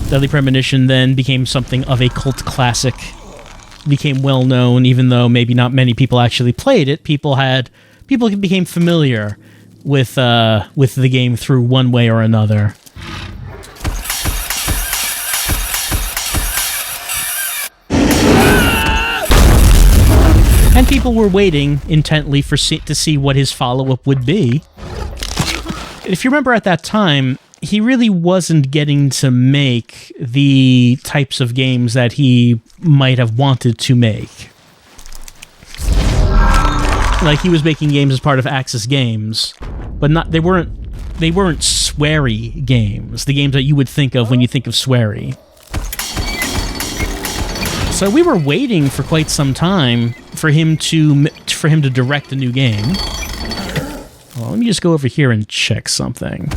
Deadly Premonition then became something of a cult classic. Became well known, even though maybe not many people actually played it. People became familiar with the game through one way or another. And people were waiting intently to see what his follow-up would be. If you remember at that time, he really wasn't getting to make the types of games that he might have wanted to make. Like, he was making games as part of Axis Games, but they weren't Sweary games, the games that you would think of when you think of Sweary. So we were waiting for quite some time for him to direct a new game. Well, let me just go over here and check something.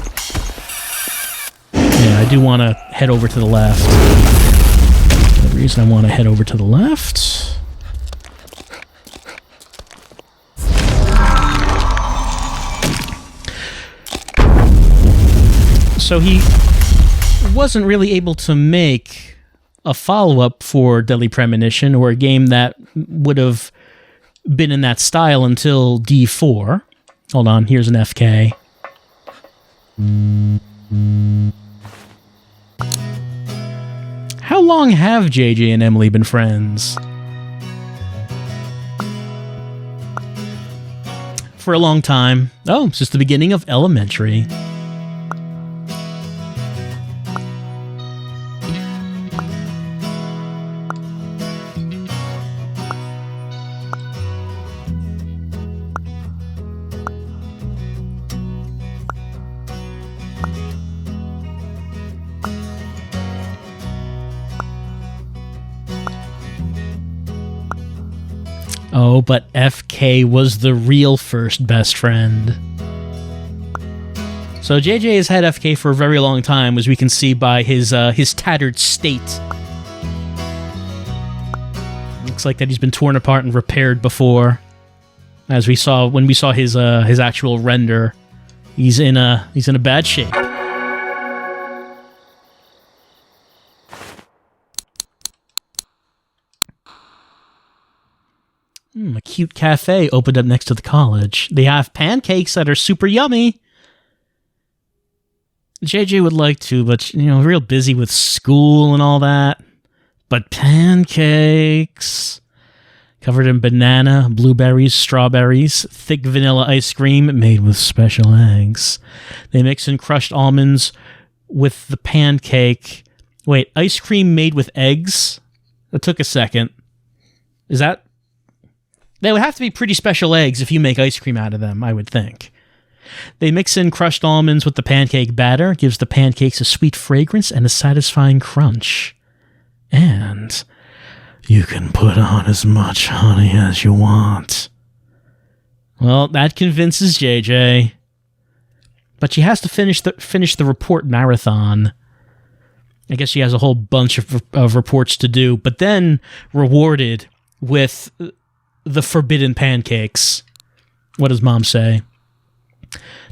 Yeah, I do want to head over to the left. The reason I want to head over to the left... So he wasn't really able to make a follow-up for Deadly Premonition, or a game that would have been in that style until D4. Hold on, here's an FK. How long have JJ and Emily been friends? For a long time. Oh, it's just the beginning of elementary. Oh, but FK was the real first best friend. So JJ has had FK for a very long time, as we can see by his tattered state. Looks like that he's been torn apart and repaired before. As we saw when we saw his actual render, he's in a bad shape. A cute cafe opened up next to the college. They have pancakes that are super yummy. JJ would like to, but, real busy with school and all that. But pancakes, covered in banana, blueberries, strawberries, thick vanilla ice cream made with special eggs. They mix in crushed almonds with the pancake. Wait, ice cream made with eggs? That took a second. Is that... They would have to be pretty special eggs if you make ice cream out of them, I would think. They mix in crushed almonds with the pancake batter, gives the pancakes a sweet fragrance and a satisfying crunch. And you can put on as much honey as you want. Well, that convinces JJ. But she has to finish the report marathon. I guess she has a whole bunch of reports to do, but then rewarded with the forbidden pancakes. What does Mom say?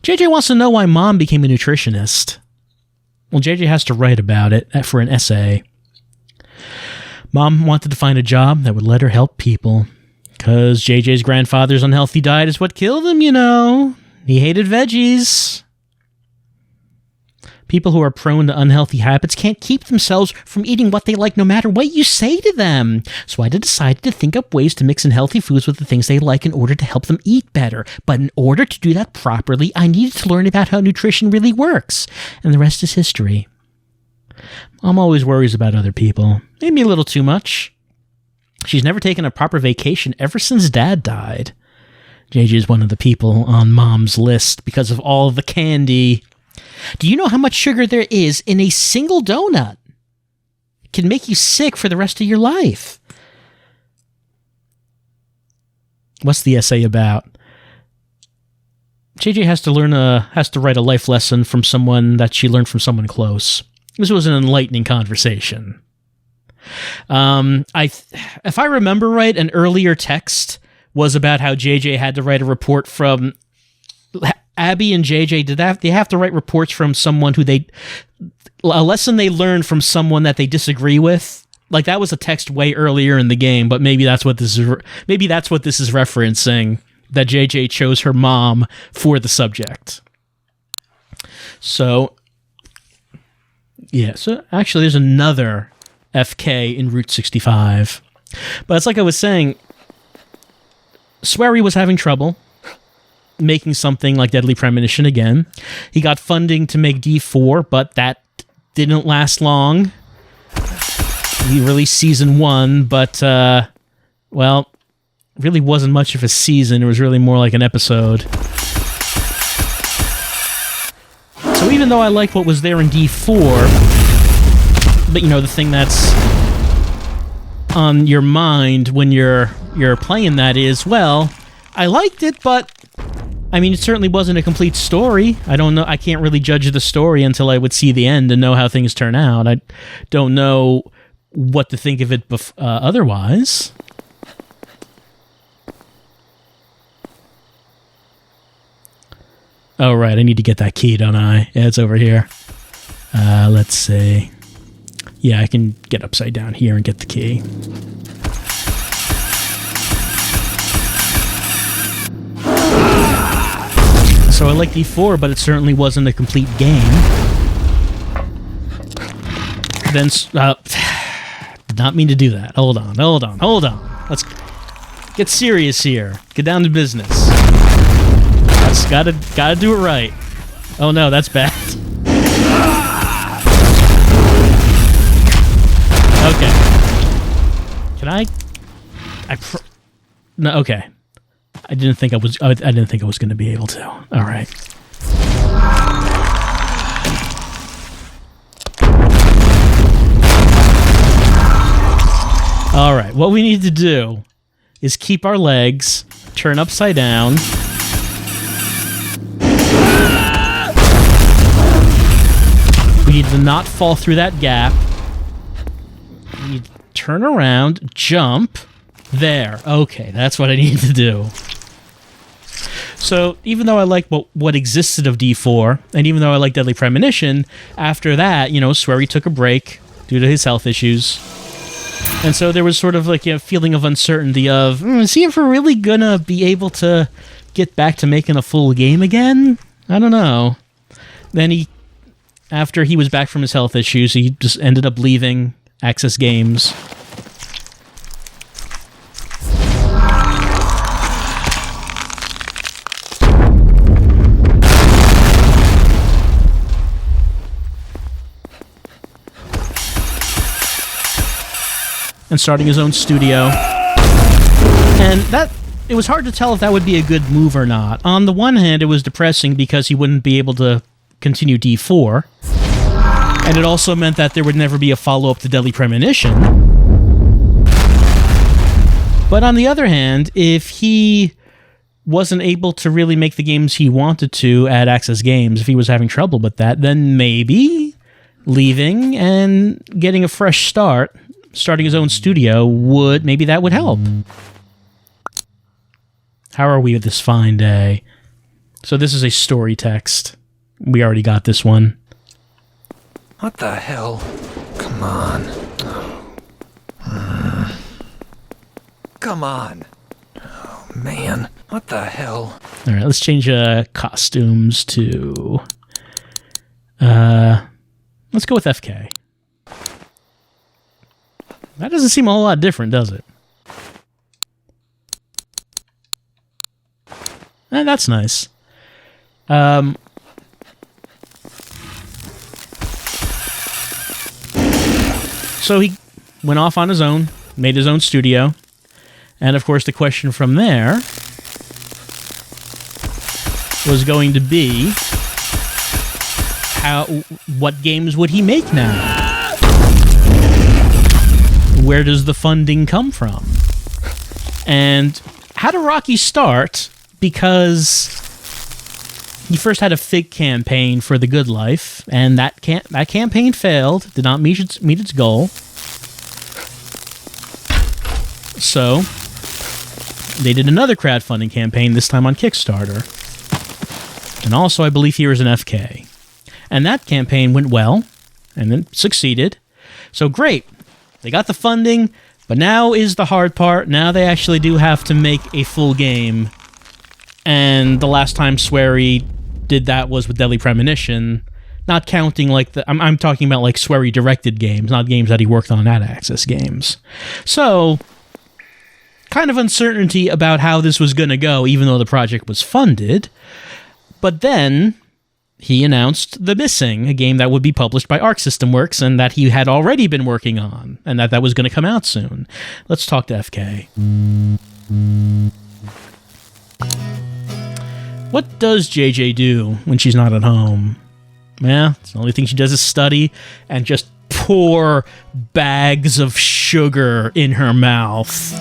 JJ wants to know why Mom became a nutritionist. Well, JJ has to write about it for an essay. Mom wanted to find a job that would let her help people. Because JJ's grandfather's unhealthy diet is what killed him, He hated veggies. People who are prone to unhealthy habits can't keep themselves from eating what they like no matter what you say to them. So I decided to think up ways to mix in healthy foods with the things they like in order to help them eat better. But in order to do that properly, I needed to learn about how nutrition really works. And the rest is history. Mom always worries about other people. Maybe a little too much. She's never taken a proper vacation ever since Dad died. JJ is one of the people on Mom's list because of all of the candy. Do you know how much sugar there is in a single donut? It can make you sick for the rest of your life. What's the essay about? JJ has to write a life lesson from someone that she learned from someone close. This was an enlightening conversation. If I remember right, an earlier text was about how JJ had to write a report from Abby and JJ. They have to write reports from someone a lesson they learned from someone that they disagree with. Like, that was a text way earlier in the game, but maybe that's what this is referencing, that JJ chose her mom for the subject. So, yeah, so actually there's another FK in Route 65. But it's like I was saying, Sweary was having trouble making something like Deadly Premonition again. He got funding to make D4, but that didn't last long. He released Season 1, but, well, really wasn't much of a season. It was really more like an episode. So even though I like what was there in D4, but, you know, the thing that's on your mind when you're playing that is, well, I liked it, but I mean, it certainly wasn't a complete story. I don't know. I can't really judge the story until I would see the end and know how things turn out. I don't know what to think of it otherwise. Oh, right. I need to get that key, don't I? Yeah, it's over here. Let's see. Yeah, I can get upside down here and get the key. So I like D4, but it certainly wasn't a complete game. Then, did not mean to do that. Hold on. Let's get serious here. Get down to business. That's gotta do it right. Oh no, that's bad. Okay. Can I no, okay. I didn't think I was going to be able to. All right. All right. What we need to do is keep our legs, turn upside down. We need to not fall through that gap. We need to turn around, jump. There. Okay, that's what I need to do. So, even though I like what existed of D4, and even though I like Deadly Premonition, after that, you know, Sweary took a break due to his health issues. And so there was sort of like a feeling of uncertainty of, is he ever really gonna be able to get back to making a full game again? I don't know. Then after he was back from his health issues, he just ended up leaving Access Games. And starting his own studio. And it was hard to tell if that would be a good move or not. On the one hand, it was depressing because he wouldn't be able to continue D4. And it also meant that there would never be a follow-up to Deadly Premonition. But on the other hand, if he wasn't able to really make the games he wanted to at Access Games, if he was having trouble with that, then maybe leaving and getting a fresh start, starting his own studio, maybe that would help. How are we with this fine day? So this is a story text. We already got this one. What the hell? Come on. Come on. Oh, man. What the hell? All right, let's change costumes to... let's go with FK. That doesn't seem a whole lot different, does it? That's nice. So he went off on his own, made his own studio, and of course the question from there was going to be what games would he make now? Where does the funding come from? And how did Rocky start? Because he first had a fig campaign for The Good Life, and that campaign failed, did not meet its goal. So they did another crowdfunding campaign, this time on Kickstarter. And also, I believe here is an FK. And that campaign went well, and then succeeded. So great. They got the funding, but now is the hard part. Now they actually do have to make a full game. And the last time Sweary did that was with Deadly Premonition, not counting like I'm talking about like Sweary directed games, not games that he worked on at Access Games. So, kind of uncertainty about how this was going to go, even though the project was funded. But then he announced The Missing, a game that would be published by Arc System Works and that he had already been working on, and that was going to come out soon. Let's talk to FK. What does JJ do when she's not at home? Yeah, the only thing she does is study and just pour bags of sugar in her mouth.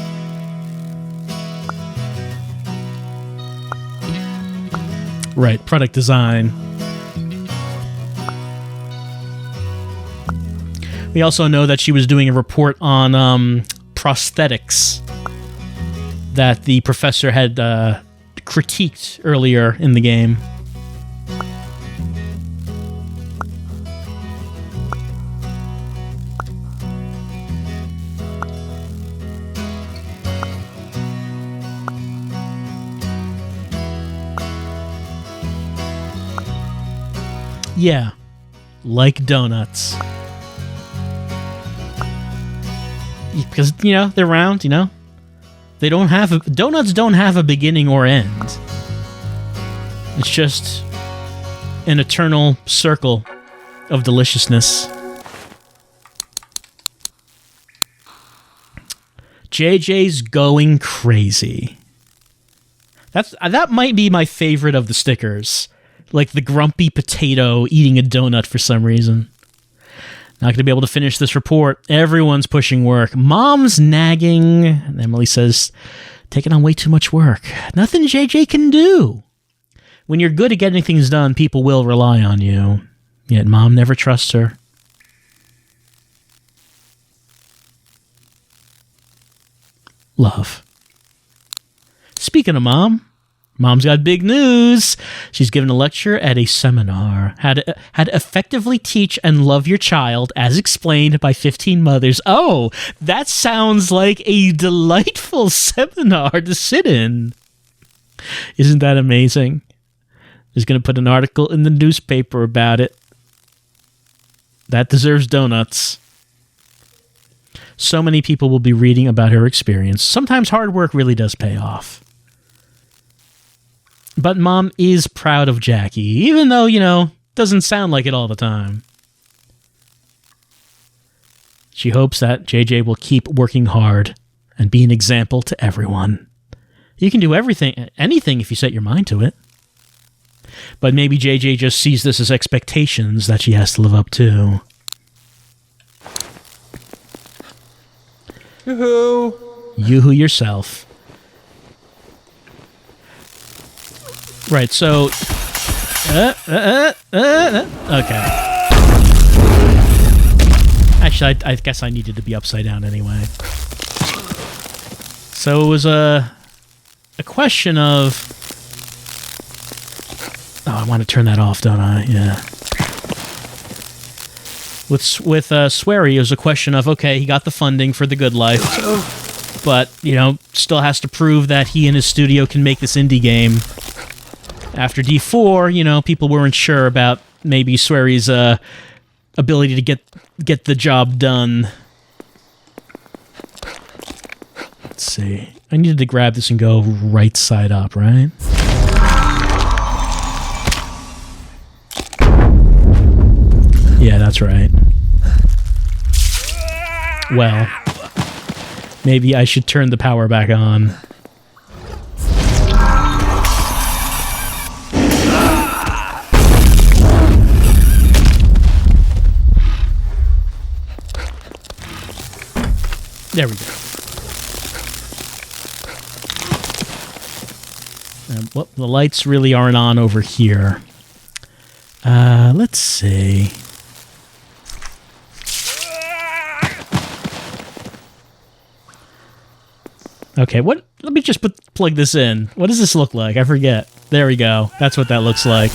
Right, product design. We also know that she was doing a report on prosthetics that the professor had critiqued earlier in the game. Yeah, like donuts. Because, they're round, They don't have donuts don't have a beginning or end. It's just an eternal circle of deliciousness. JJ's going crazy. That might be my favorite of the stickers. Like the grumpy potato eating a donut for some reason. Not going to be able to finish this report. Everyone's pushing work. Mom's nagging. And Emily says, taking on way too much work. Nothing JJ can do. When you're good at getting things done, people will rely on you. Yet Mom never trusts her. Love. Speaking of Mom, Mom's got big news. She's given a lecture at a seminar. How to effectively teach and love your child, as explained by 15 mothers. Oh, that sounds like a delightful seminar to sit in. Isn't that amazing? He's going to put an article in the newspaper about it. That deserves donuts. So many people will be reading about her experience. Sometimes hard work really does pay off. But Mom is proud of Jackie, even though, doesn't sound like it all the time. She hopes that JJ will keep working hard and be an example to everyone. You can do anything if you set your mind to it. But maybe JJ just sees this as expectations that she has to live up to. Yoo-hoo! Yoo-hoo yourself. Right, so... okay. Actually, I guess I needed to be upside down anyway. So it was a question of... Oh, I want to turn that off, don't I? Yeah. With Sweary, it was a question of, okay, he got the funding for The Good Life, but, still has to prove that he and his studio can make this indie game. After D4, people weren't sure about maybe Sweary's ability to get the job done. Let's see. I needed to grab this and go right side up, right? Yeah, that's right. Well, maybe I should turn the power back on. There we go. Well, the lights really aren't on over here. Let's see. Okay, what? Let me just plug this in. What does this look like? I forget. There we go. That's what that looks like.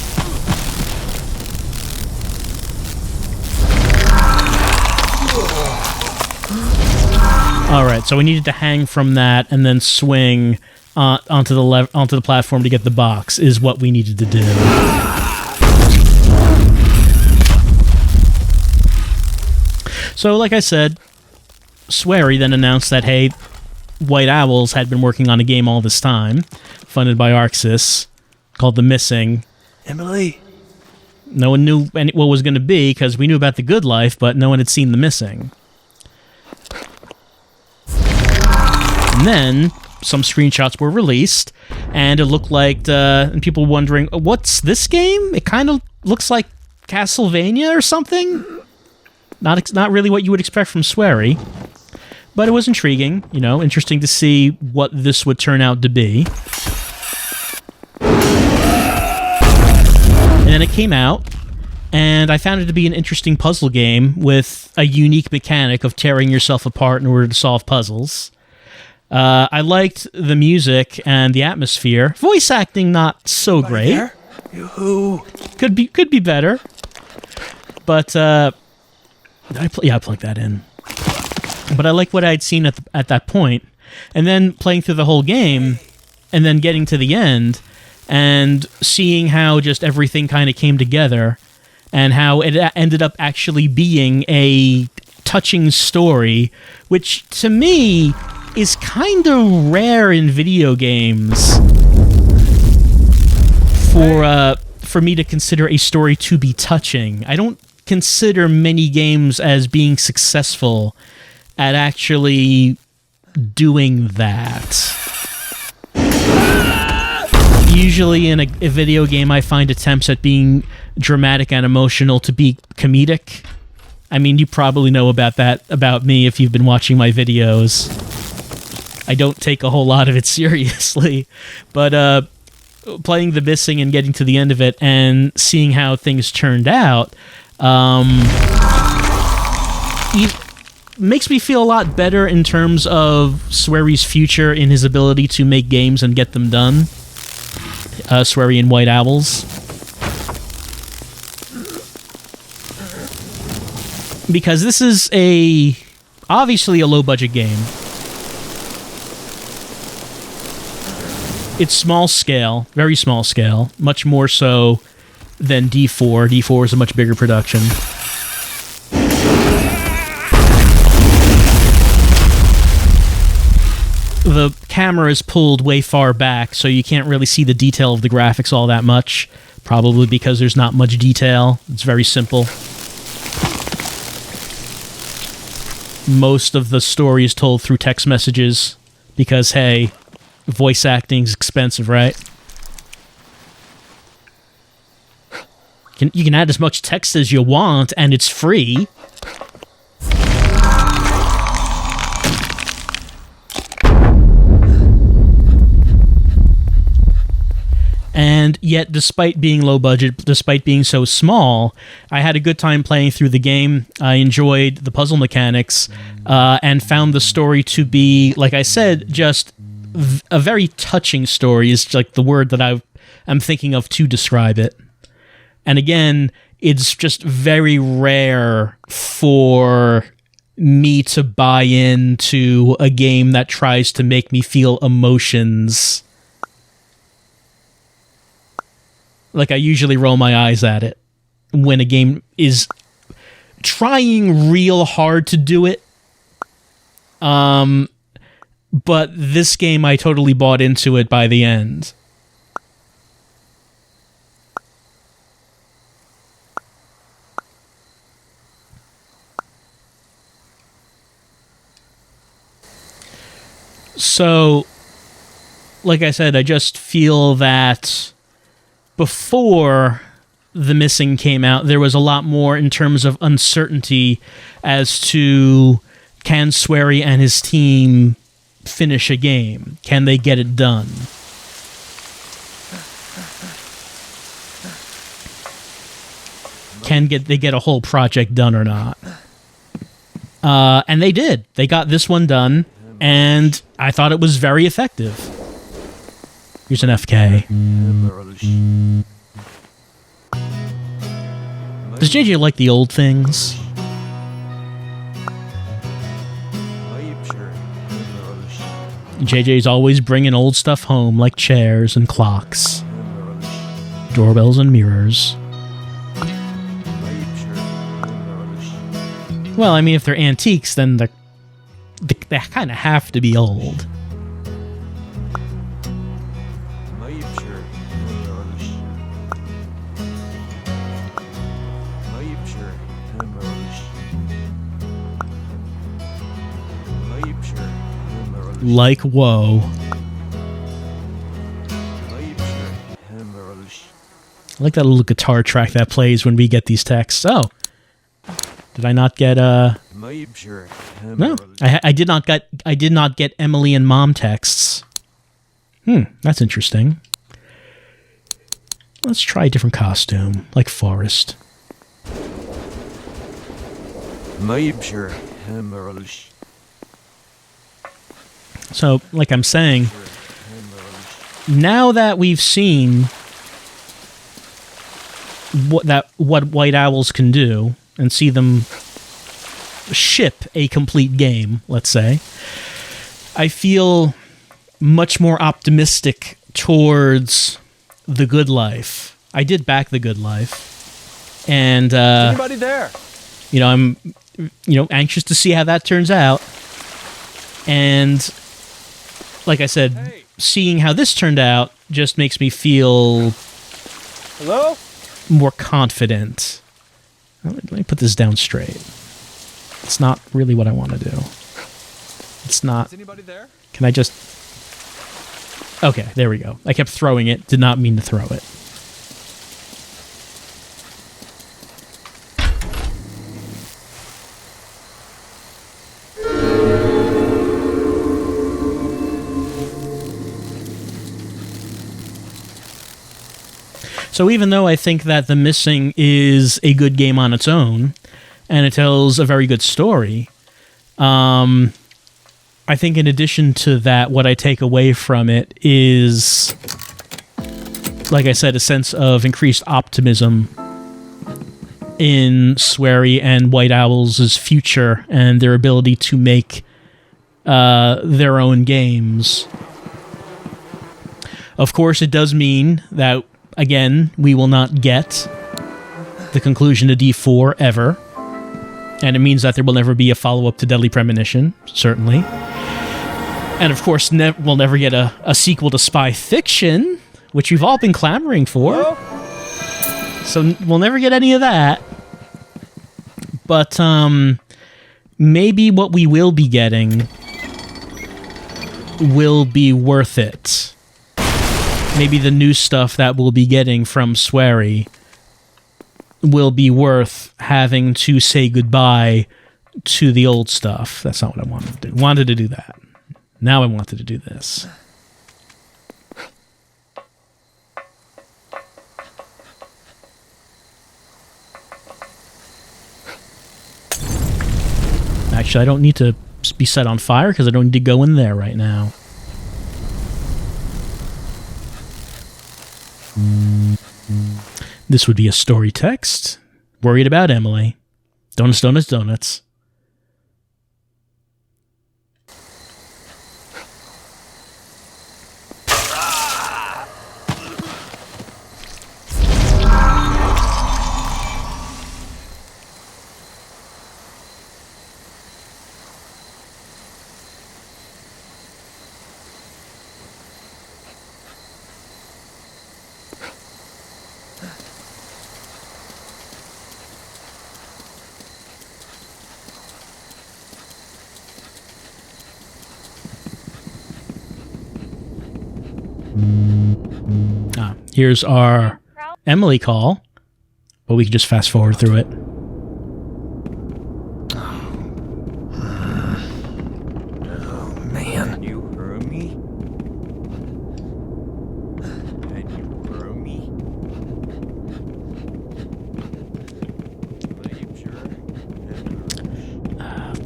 All right, so we needed to hang from that and then swing onto the platform to get the box. Is what we needed to do. So, like I said, Sweary then announced that, hey, White Owls had been working on a game all this time, funded by Arxis, called The Missing. Emily. No one knew what it was going to be, because we knew about The Good Life, but no one had seen The Missing. And then some screenshots were released, and it looked like, and people were wondering, what's this game? It kind of looks like Castlevania or something? Not really what you would expect from Sweary, but it was intriguing, you know, interesting to see what this would turn out to be. And then it came out, and I found it to be an interesting puzzle game with a unique mechanic of tearing yourself apart in order to solve puzzles. I liked the music and the atmosphere. Voice acting not so great. Yoo-hoo. Could be better. But I plugged that in. But I like what I'd seen at that point. And then playing through the whole game, and then getting to the end, and seeing how just everything kind of came together, and how it ended up actually being a touching story, which to me is kind of rare in video games for me to consider a story to be touching. I don't consider many games as being successful at actually doing that. Usually in a video game, I find attempts at being dramatic and emotional to be comedic. I mean, you probably know about that about me if you've been watching my videos. I don't take a whole lot of it seriously, but playing The Missing and getting to the end of it and seeing how things turned out, it makes me feel a lot better in terms of Sweary's future in his ability to make games and get them done. Sweary and White Owls. Because this is obviously a low-budget game. It's small scale, very small scale, much more so than D4. D4 is a much bigger production. The camera is pulled way far back, so you can't really see the detail of the graphics all that much, probably because there's not much detail. It's very simple. Most of the story is told through text messages, because, hey, voice acting's expensive, right? You can add as much text as you want, and it's free. And yet, despite being low budget, despite being so small, I had a good time playing through the game. I enjoyed the puzzle mechanics, and found the story to be, like I said, just a very touching story is like the word that I'm thinking of to describe it. And again, it's just very rare for me to buy into a game that tries to make me feel emotions. Like, I usually roll my eyes at it when a game is trying real hard to do it. But this game, I totally bought into it by the end. So, like I said, I just feel that before The Missing came out, there was a lot more in terms of uncertainty as to can Sweary and his team finish a game? Can they get it done? Can they get a whole project done or not? And they did. They got this one done, and I thought it was very effective. Here's an FK. Does JJ like the old things? JJ's always bringing old stuff home, like chairs and clocks, doorbells and mirrors. Well, I mean, if they're antiques, then they kind of have to be old. Like, whoa. I like that little guitar track that plays when we get these texts. Oh. Did I not get no, I did not get Emily and Mom texts. That's interesting. Let's try a different costume, like Forrest. So, like I'm saying, now that we've seen what White Owls can do, and see them ship a complete game, let's say, I feel much more optimistic towards The Good Life. I did back The Good Life, and Anybody there? You know, I'm anxious to see how that turns out. And like I said, seeing how this turned out just makes me feel more confident. Let me put this down straight. It's not really what I want to do. It's not. Is anybody there? Can I just... Okay, there we go. I kept throwing it. Did not mean to throw it. So even though I think that The Missing is a good game on its own, and it tells a very good story, I think in addition to that, what I take away from it is, like I said, a sense of increased optimism in Sweary and White Owls' future and their ability to make their own games. Of course, it does mean that, again, we will not get the conclusion to D4 ever. And it means that there will never be a follow-up to Deadly Premonition, certainly. And of course, we'll never get a sequel to Spy Fiction, which we've all been clamoring for. Hello? So we'll never get any of that. But maybe what we will be getting will be worth it. Maybe the new stuff that we'll be getting from Sweary will be worth having to say goodbye to the old stuff. That's not what I wanted to do. Wanted to do that. Now I wanted to do this. Actually, I don't need to be set on fire because I don't need to go in there right now. This would be a story text. Worried about Emily. Donuts, donuts, donuts. Here's our Emily call, but we can just fast forward through it.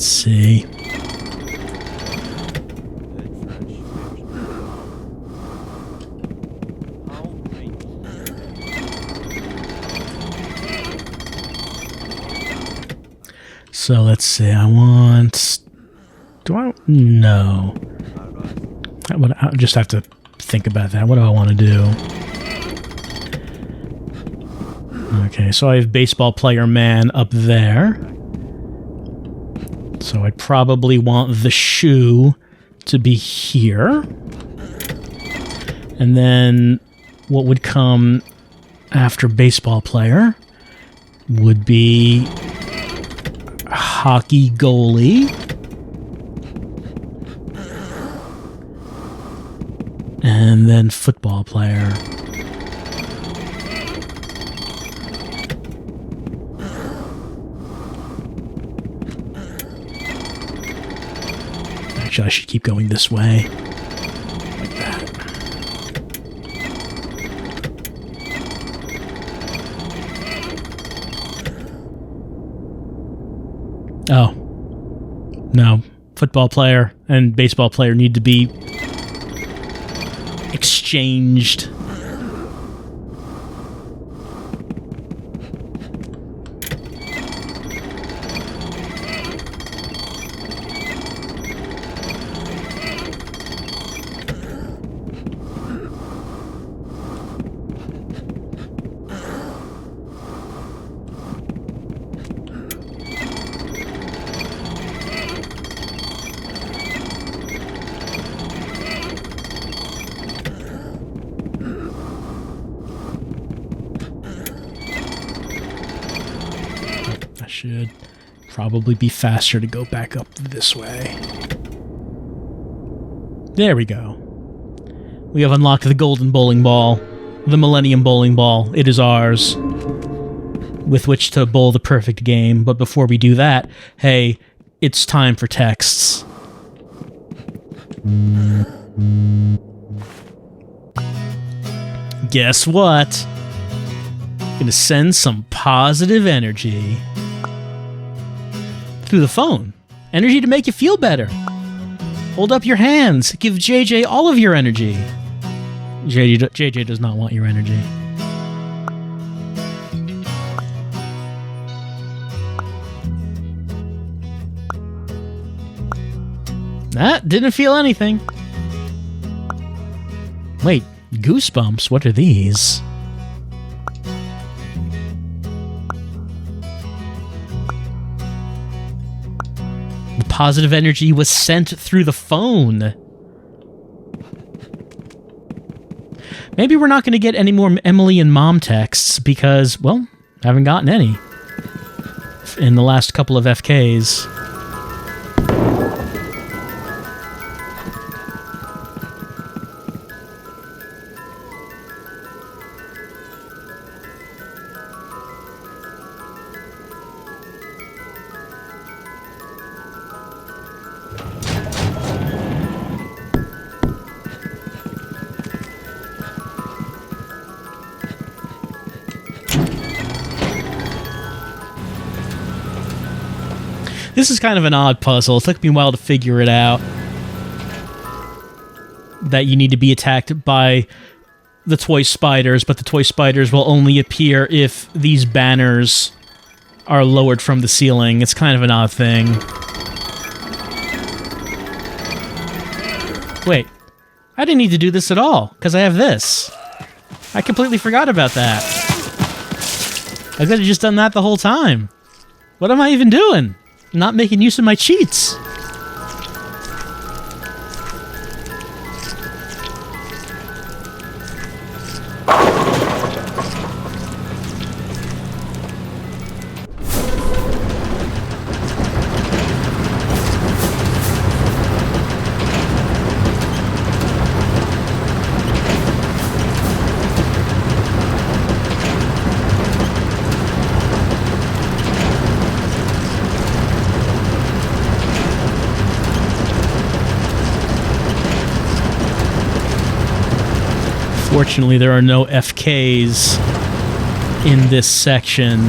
Let's see. So let's see. I want. Do I? No. I just have to think about that. What do I want to do? Okay, so I have baseball player man up there. So I probably want the shoe to be here. And then what would come after baseball player would be hockey goalie. And then football player. Actually, I should keep going this way. Like that. Oh. No. Football player and baseball player need to be exchanged. Should probably be faster to go back up this way. There we go. We have unlocked the golden bowling ball, the Millennium Bowling Ball. It is ours, with which to bowl the perfect game. But before we do that, hey, it's time for texts. Guess what? Gonna send some positive energy through the phone. Energy to make you feel better. Hold up your hands. Give JJ all of your energy. JJ does not want your energy. That didn't feel anything. Wait, goosebumps? What are these? Positive energy was sent through the phone. Maybe we're not going to get any more Emily and Mom texts because, well, I haven't gotten any in the last couple of FKs. This is kind of an odd puzzle. It took me a while to figure it out. That you need to be attacked by the toy spiders, but the toy spiders will only appear if these banners are lowered from the ceiling. It's kind of an odd thing. Wait, I didn't need to do this at all, because I have this. I completely forgot about that. I could have just done that the whole time. What am I even doing? Not making use of my cheats. Fortunately, there are no FKs in this section.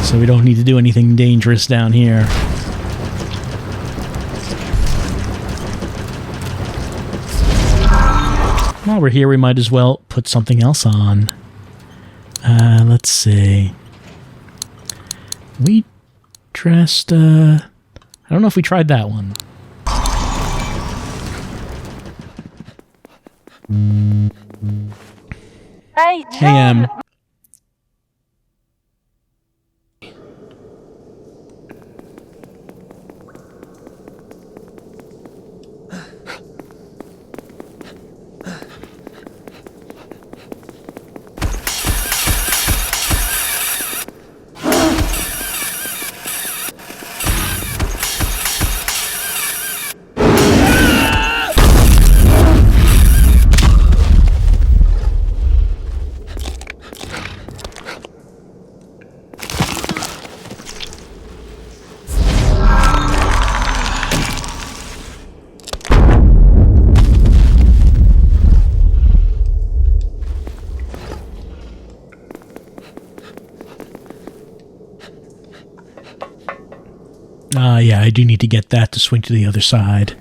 So we don't need to do anything dangerous down here. While we're here, we might as well put something else on. Let's see. We dressed, I don't know if we tried that one. Hey, yeah, I do need to get that to swing to the other side.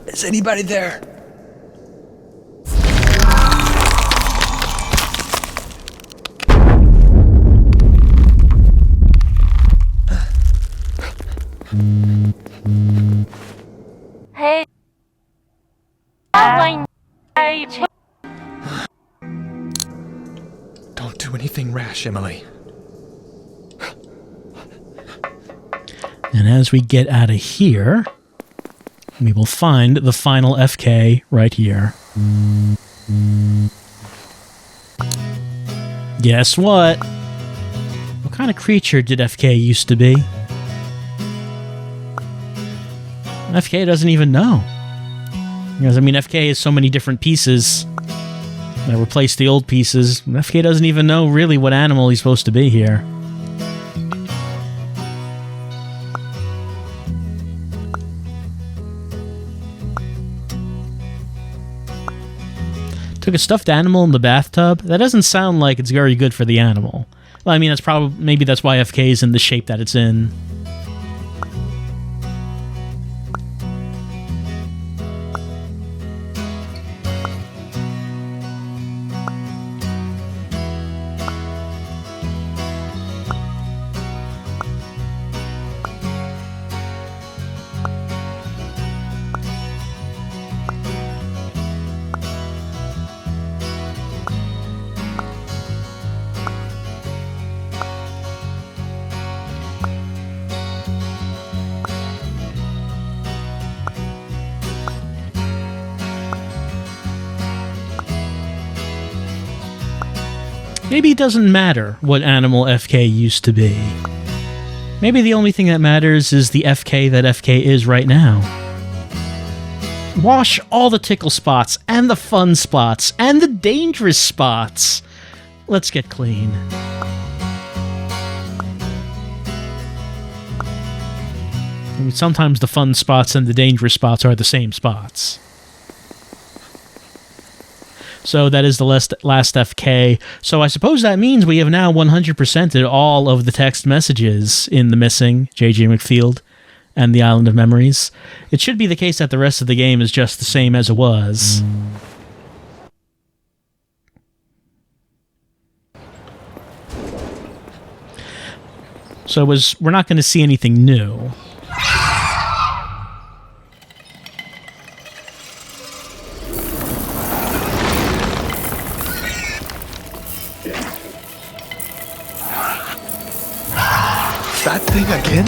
Is anybody there? Hey. Don't do anything rash, Emily. And as we get out of here, we will find the final FK right here. Guess what? What kind of creature did FK used to be? FK doesn't even know. Because, I mean, FK has so many different pieces that replace the old pieces. FK doesn't even know really what animal he's supposed to be here. Took a stuffed animal in the bathtub? That doesn't sound like it's very good for the animal. Well, I mean, that's probably, maybe that's why FK is in the shape that it's in. Maybe it doesn't matter what animal FK used to be. Maybe the only thing that matters is the FK that FK is right now. Wash all the tickle spots, and the fun spots, and the dangerous spots. Let's get clean. I mean, sometimes the fun spots and the dangerous spots are the same spots. So that is the last FK. So I suppose that means we have now 100%ed all of the text messages in The Missing, J.J. Macfield, and the Island of Memories. It should be the case that the rest of the game is just the same as it was. So we're not going to see anything new. That thing again?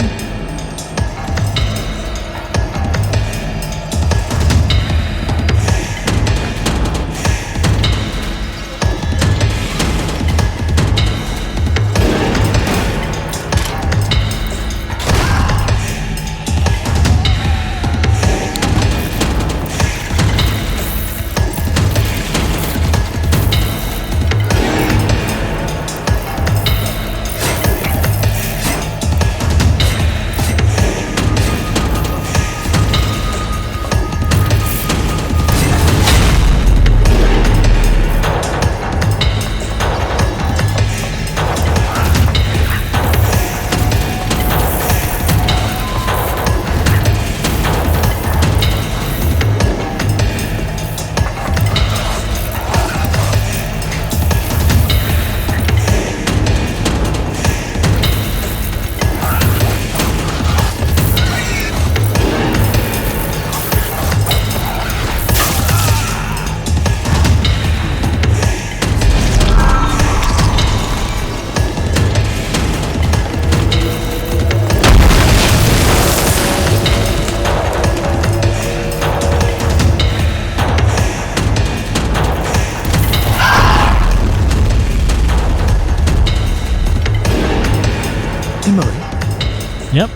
Yep.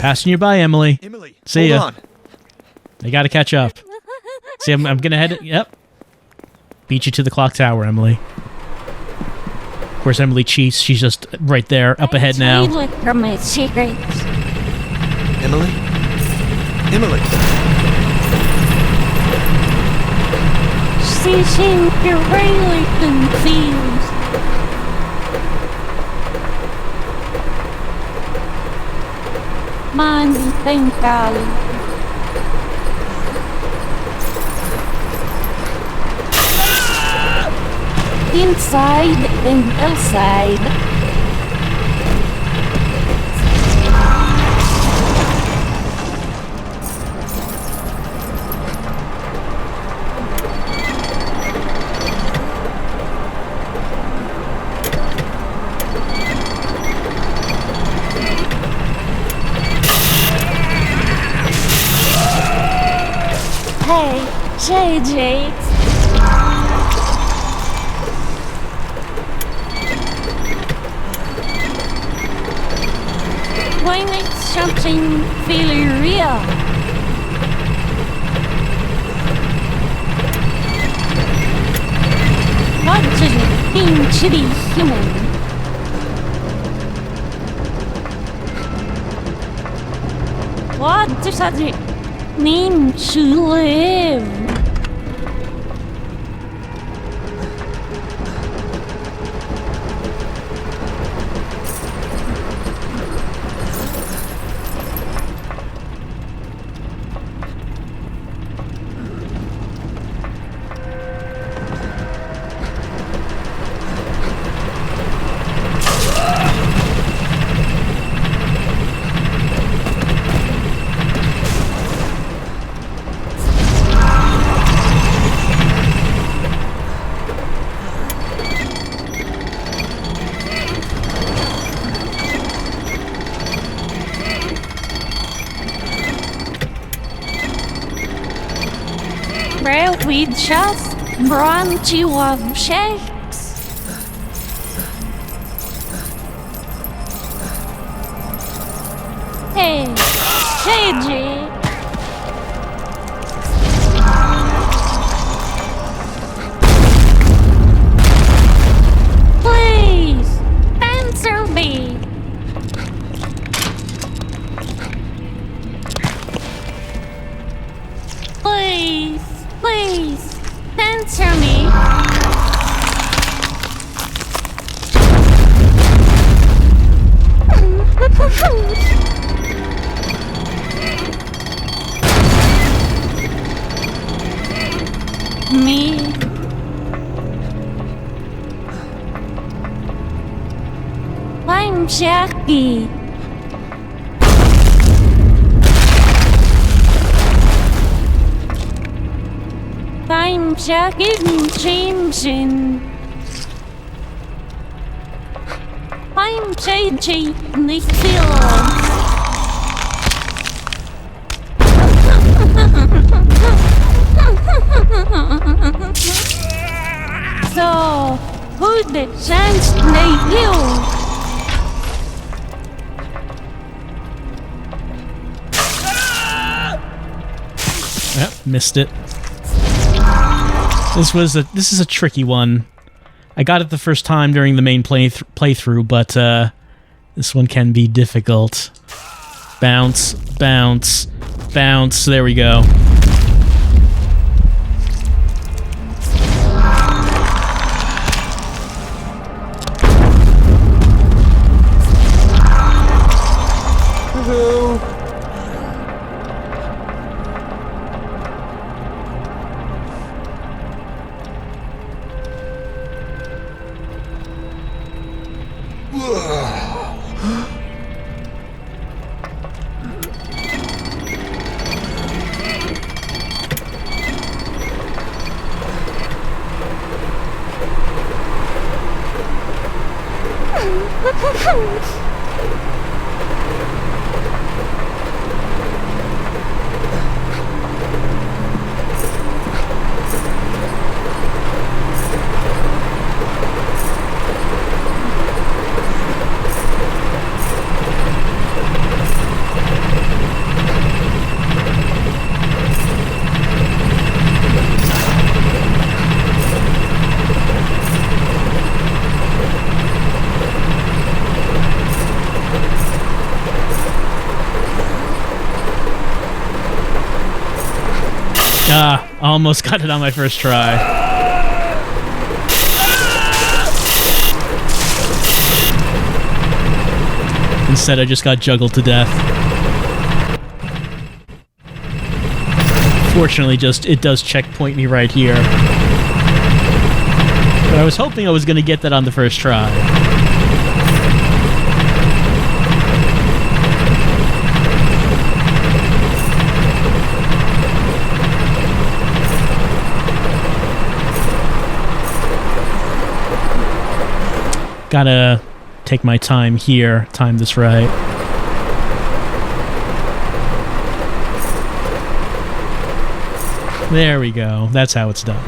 Passing you by, Emily. Emily, See hold ya. on. I gotta catch up. See, I'm gonna head... Yep. Beat you to the clock tower, Emily. Of course, Emily cheats. She's just right there, up ahead now. From my secrets. Emily? Emily! She seems really confused. Mind think, darling. Inside and outside. Hey, JJ. Why make something feel real? What does it mean to be human? What does it mean to live? Well, we just run to shakes. Hey, JJ. Please, answer me. Please, answer me. Me? I'm Jackie. I'm Jackie Jameson. I'm JJ Macfield. So, who the chance they you? Yep, missed it. This is a tricky one. I got it the first time during the main playthrough, but this one can be difficult. Bounce, bounce, bounce. There we go. Almost got it on my first try. Instead, I just got juggled to death. Fortunately, it does checkpoint me right here. But I was hoping I was going to get that on the first try. Gotta take my time here, time this right. There we go. That's how it's done.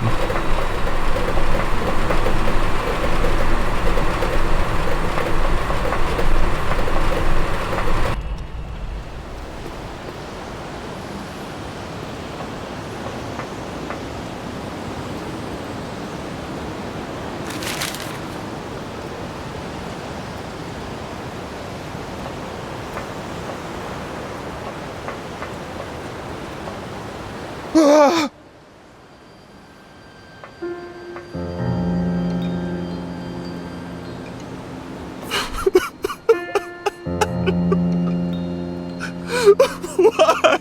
Why?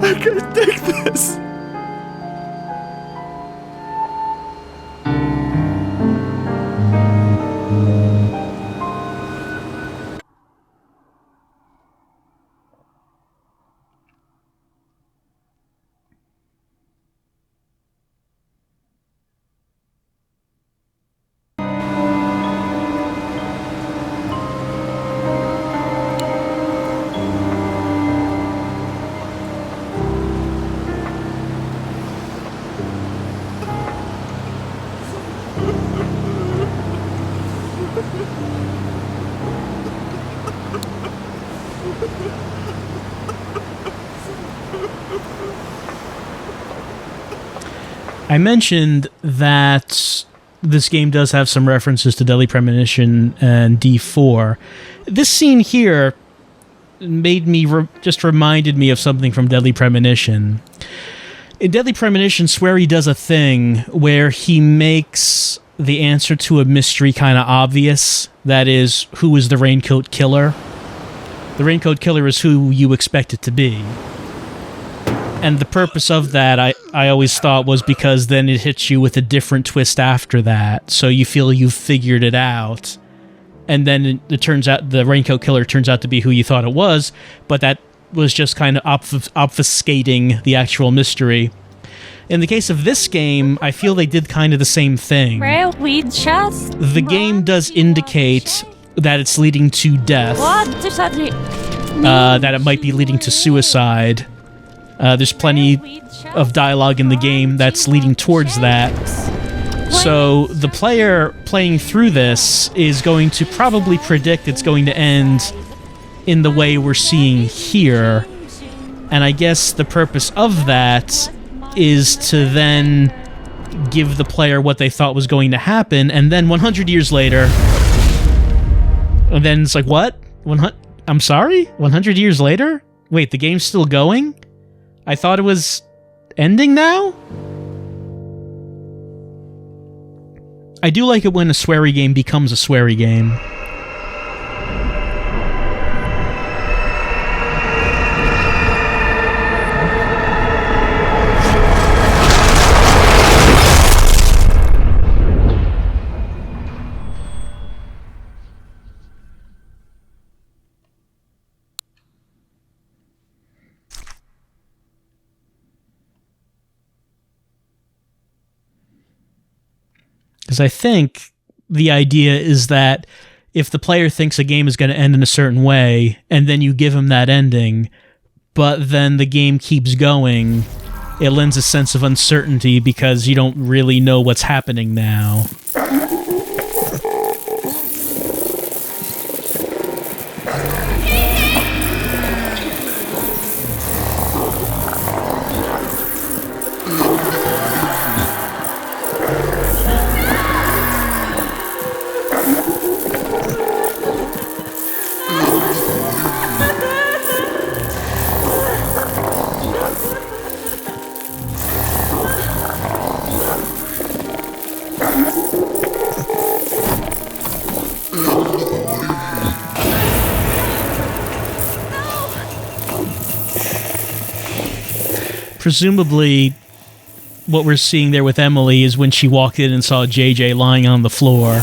I can't take this. I mentioned that this game does have some references to Deadly Premonition and D4. This scene here made me just reminded me of something from Deadly Premonition. In Deadly Premonition, Sweary does a thing where he makes the answer to a mystery kind of obvious. That is, who is the Raincoat Killer? The Raincoat Killer is who you expect it to be. And the purpose of that, I always thought, was because then it hits you with a different twist after that, so you feel you've figured it out. And then it turns out the Raincoat Killer turns out to be who you thought it was, but that was just kind of obfuscating the actual mystery. In the case of this game, I feel they did kind of the same thing. The game does indicate that it's leading to death, that it might be leading to suicide. There's plenty of dialogue in the game that's leading towards that. So the player playing through this is going to probably predict it's going to end in the way we're seeing here. And I guess the purpose of that is to then give the player what they thought was going to happen, and then 100 years later... And then it's like, what? I'm sorry? 100 years later? Wait, the game's still going? I thought it was ending now? I do like it when a Sweary game becomes a Sweary game. Because I think the idea is that if the player thinks a game is going to end in a certain way, and then you give them that ending, but then the game keeps going, it lends a sense of uncertainty because you don't really know what's happening now. presumably what we're seeing there with Emily is when she walked in and saw JJ lying on the floor.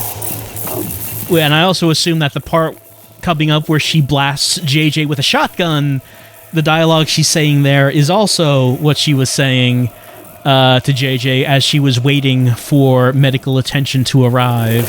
And I also assume that the part coming up where she blasts JJ with a shotgun, the dialogue she's saying there is also what she was saying to JJ as she was waiting for medical attention to arrive.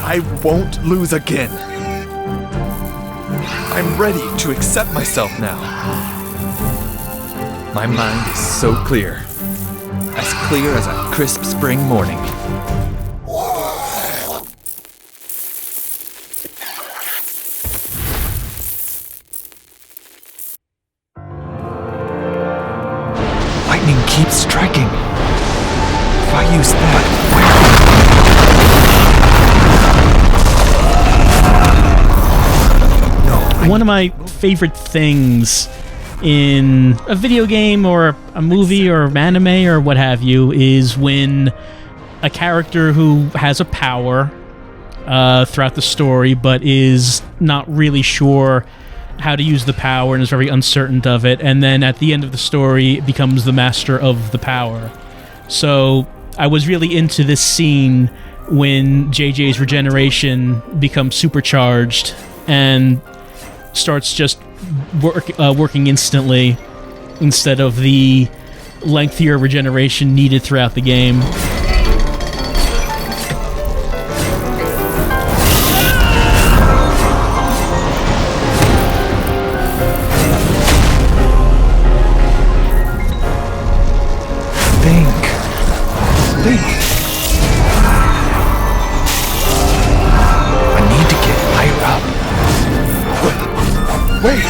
I won't lose again. I'm ready to accept myself now. My mind is so clear. As clear as a crisp spring morning. Lightning keeps striking. If I use that, one of my favorite things in a video game or a movie or anime or what have you is when a character who has a power throughout the story but is not really sure how to use the power and is very uncertain of it, and then at the end of the story becomes the master of the power. So I was really into this scene when JJ's regeneration becomes supercharged and starts just working instantly instead of the lengthier regeneration needed throughout the game. think Please. I need to get higher up. Wait.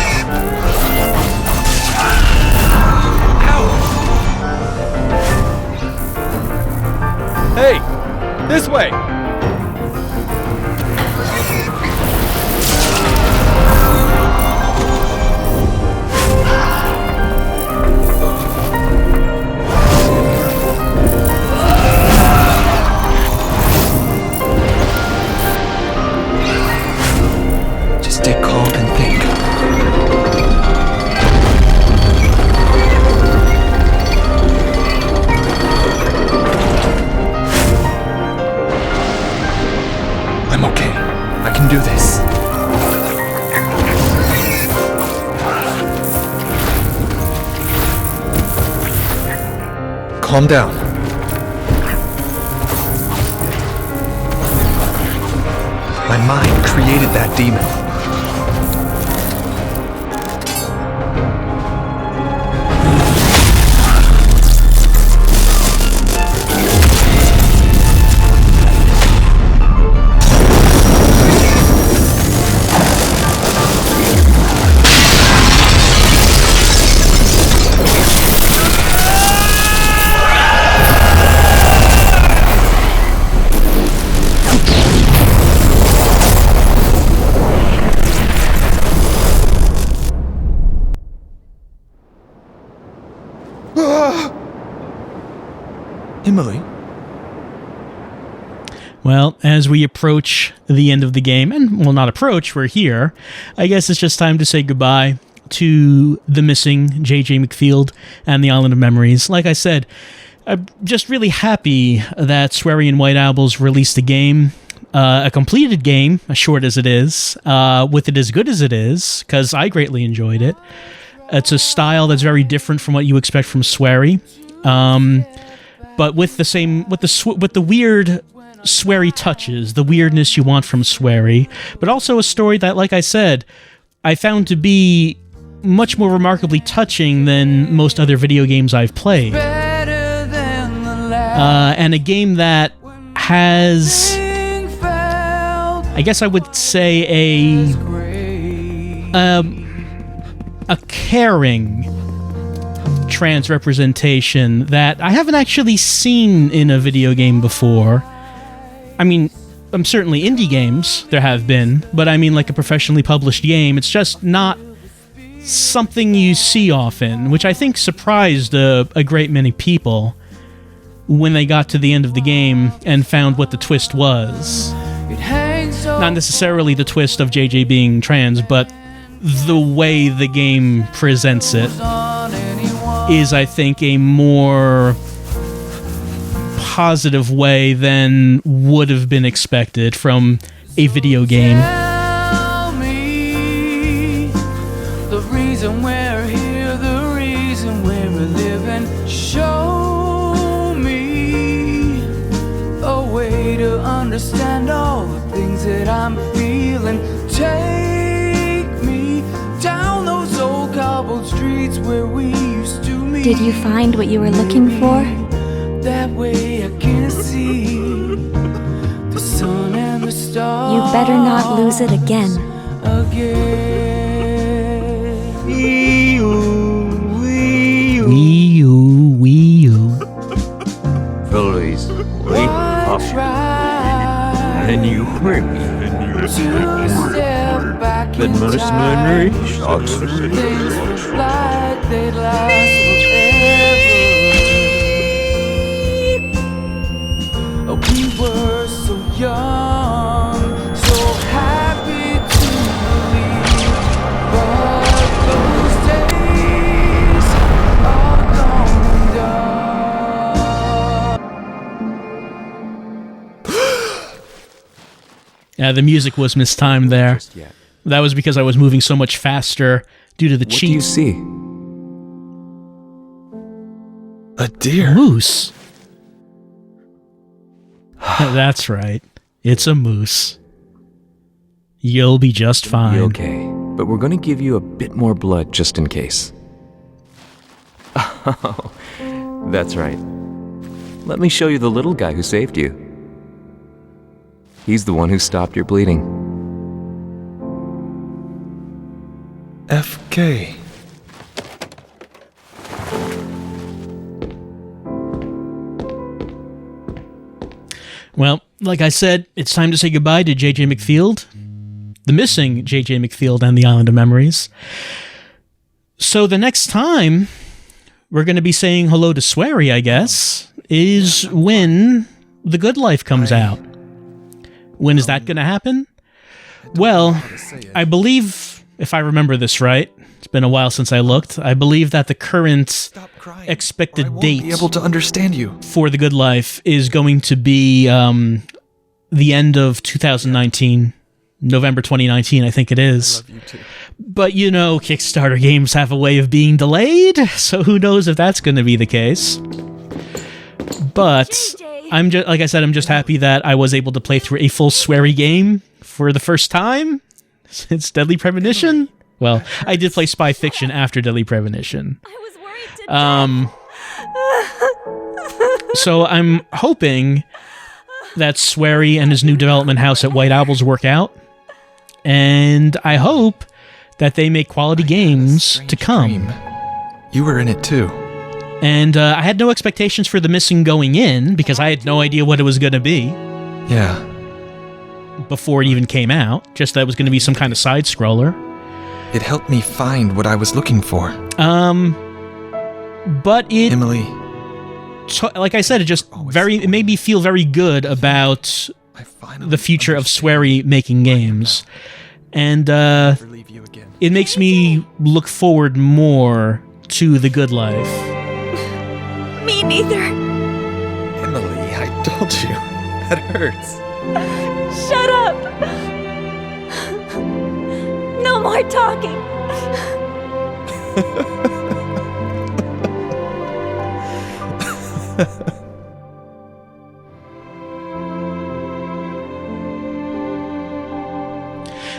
Ow! Hey! This way! Just stay calm and think. I'm okay. I can do this. Calm down. My mind created that demon. Emily? Well, as we approach the end of the game, and well, not approach, we're here, I guess it's just time to say goodbye to the missing J.J. Macfield and the Island of Memories. Like I said, I'm just really happy that Sweary and White Owls released a game, a completed game, as short as it is, with it as good as it is, because I greatly enjoyed it. It's a style that's very different from what you expect from Sweary. But with the weird Sweary touches, the weirdness you want from Sweary, but also a story that, like I said, I found to be much more remarkably touching than most other video games I've played. And a game that has, I guess I would say, a caring trans representation that I haven't actually seen in a video game before. I mean, certainly indie games there have been, but I mean like a professionally published game. It's just not something you see often, which I think surprised a great many people when they got to the end of the game and found what the twist was. Not necessarily the twist of JJ being trans, but the way the game presents it is, I think, a more positive way than would have been expected from a video game. Tell me the reason we're here, the reason we're living. Show me a way to understand all the things that I'm feeling. Take me down those old cobbled streets where we used to meet. Did you find what you were looking for? That way I can see the sun and the stars. You better not lose it again. Wii U. Fellas, wake up. And you heard me. That most memory shocks we were so young, so happy to believe, but those days are gone and done. Yeah, the music was mistimed there. That was because I was moving so much faster due to the cheats. What do you see? A deer. Moose. That's right. It's a moose. You'll be just fine. You're okay, but we're gonna give you a bit more blood just in case. Oh, that's right. let me show you the little guy who saved you. He's the one who stopped your bleeding. FK. Well, like I said, it's time to say goodbye to J.J. Macfield, the missing J.J. Macfield and the Island of Memories. So the next time we're going to be saying hello to Sweary, I guess, is when The Good Life comes out. When is that going to happen? Well, I believe, if I remember this right, it's been a while since I looked, I believe that the current expected date be able to understand you. for The Good Life is going to be the end of 2019, November 2019, I think it is. I love you too. But you know, Kickstarter games have a way of being delayed, so who knows if that's going to be the case. But I'm just, like I said, I'm just happy that I was able to play through a full Sweary game for the first time since Deadly Premonition. Well, I did play Spy Fiction after Deadly Premonition. I was worried to death. So I'm hoping that Sweary and his new development house at White Owls work out, and I hope that they make quality games to come. Dream. You were in it too. And I had no expectations for The Missing going in, because I had no idea what it was going to be Yeah. before it even came out, just that it was going to be some kind of side-scroller. It helped me find what I was looking for. But it, Emily. like I said, it made me feel very good about the future of Sweary making games. And Leave you again. it makes me look forward more to The Good Life. Me neither. Emily, I told you. That hurts. Shut up. No more talking.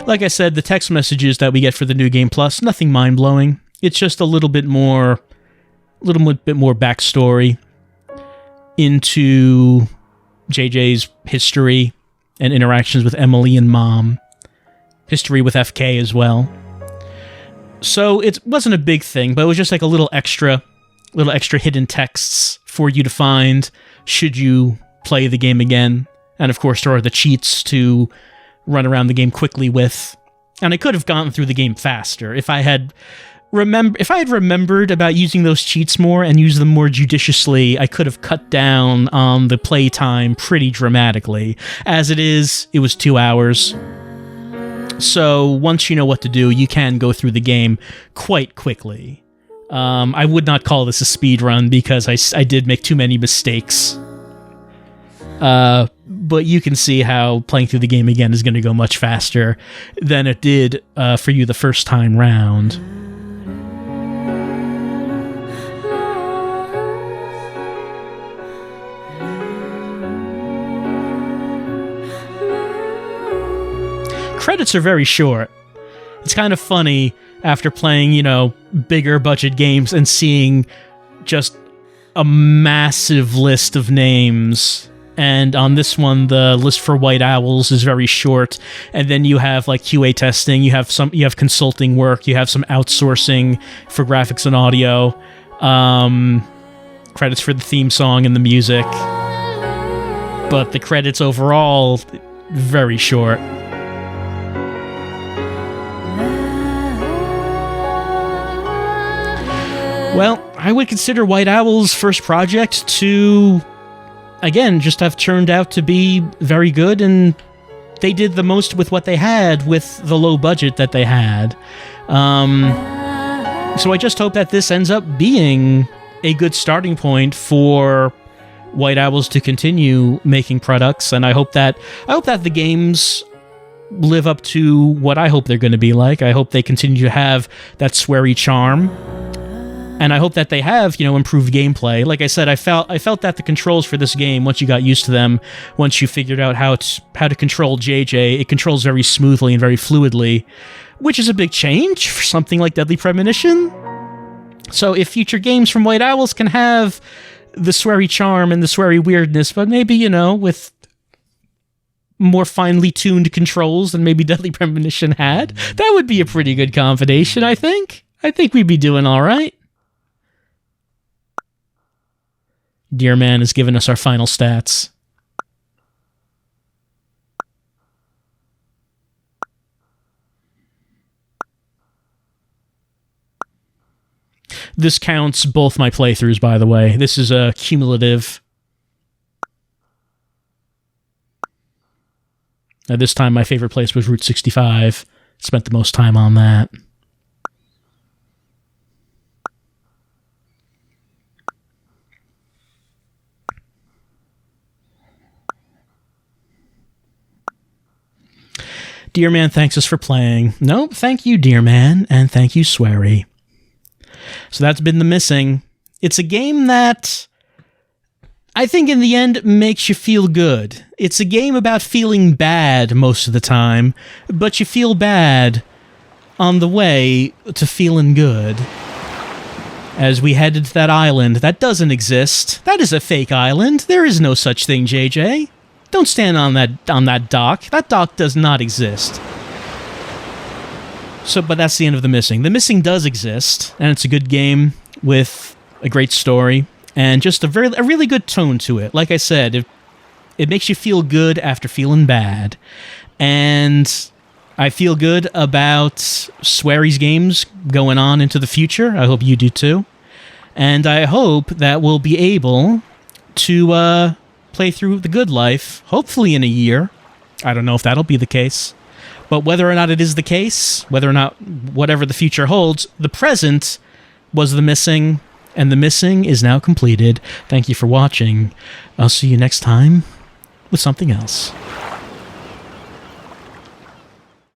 Like I said, the text messages that we get for the New Game Plus, nothing mind-blowing. It's just a little bit more backstory into JJ's history and interactions with Emily and Mom. History with FK as well. So it wasn't a big thing, but it was just like a little extra hidden texts for you to find should you play the game again. And of course, there are the cheats to run around the game quickly with. And I could have gone through the game faster if I had remembered about using those cheats more and used them more judiciously. I could have cut down on the playtime pretty dramatically. As it is, it was 2 hours. So once you know what to do, you can go through the game quite quickly. I would not call this a speed run because I did make too many mistakes. But you can see how playing through the game again is going to go much faster than it did for you the first time round. Credits are very short. It's kind of funny after playing, bigger budget games and seeing just a massive list of names. And on this one, the list for White Owls is very short. And then you have like QA testing, you have consulting work, you have some outsourcing for graphics and audio, credits for the theme song and the music. But the credits overall, very short. Well, I would consider White Owl's first project to, again, just have turned out to be very good, and they did the most with what they had with the low budget that they had. So I just hope that this ends up being a good starting point for White Owls to continue making products, and I hope that the games live up to what I hope they're going to be like. I hope they continue to have that Sweary charm. And I hope that they have, improved gameplay. Like I said, I felt that the controls for this game, once you got used to them, once you figured out how to control JJ, it controls very smoothly and very fluidly, which is a big change for something like Deadly Premonition. So if future games from White Owls can have the Sweary charm and the Sweary weirdness, but maybe, you know, with more finely tuned controls than maybe Deadly Premonition had. That would be a pretty good combination, I think. I think we'd be doing all right. Dear Man has given us our final stats. This counts both my playthroughs, by the way. This is a cumulative. At this time, my favorite place was Route 65. Spent the most time on that. Dear Man thanks us for playing. Nope, thank you, Dear Man, and thank you, Sweary. So that's been The Missing. It's a game that I think in the end makes you feel good. It's a game about feeling bad most of the time, but you feel bad on the way to feeling good. As we headed to that island, that doesn't exist. That is a fake island. There is no such thing, JJ. Don't stand on that dock. That dock does not exist. So, but that's the end of The Missing. The Missing does exist, and it's a good game with a great story and just a really good tone to it. Like I said, it makes you feel good after feeling bad, and I feel good about Sweary's games going on into the future. I hope you do too, and I hope that we'll be able to play through The Good Life, hopefully in a year. I don't know if that'll be the case. But whether or not it is the case, whether or not whatever the future holds, the present was The Missing, and The Missing is now completed. Thank you for watching. I'll see you next time with something else.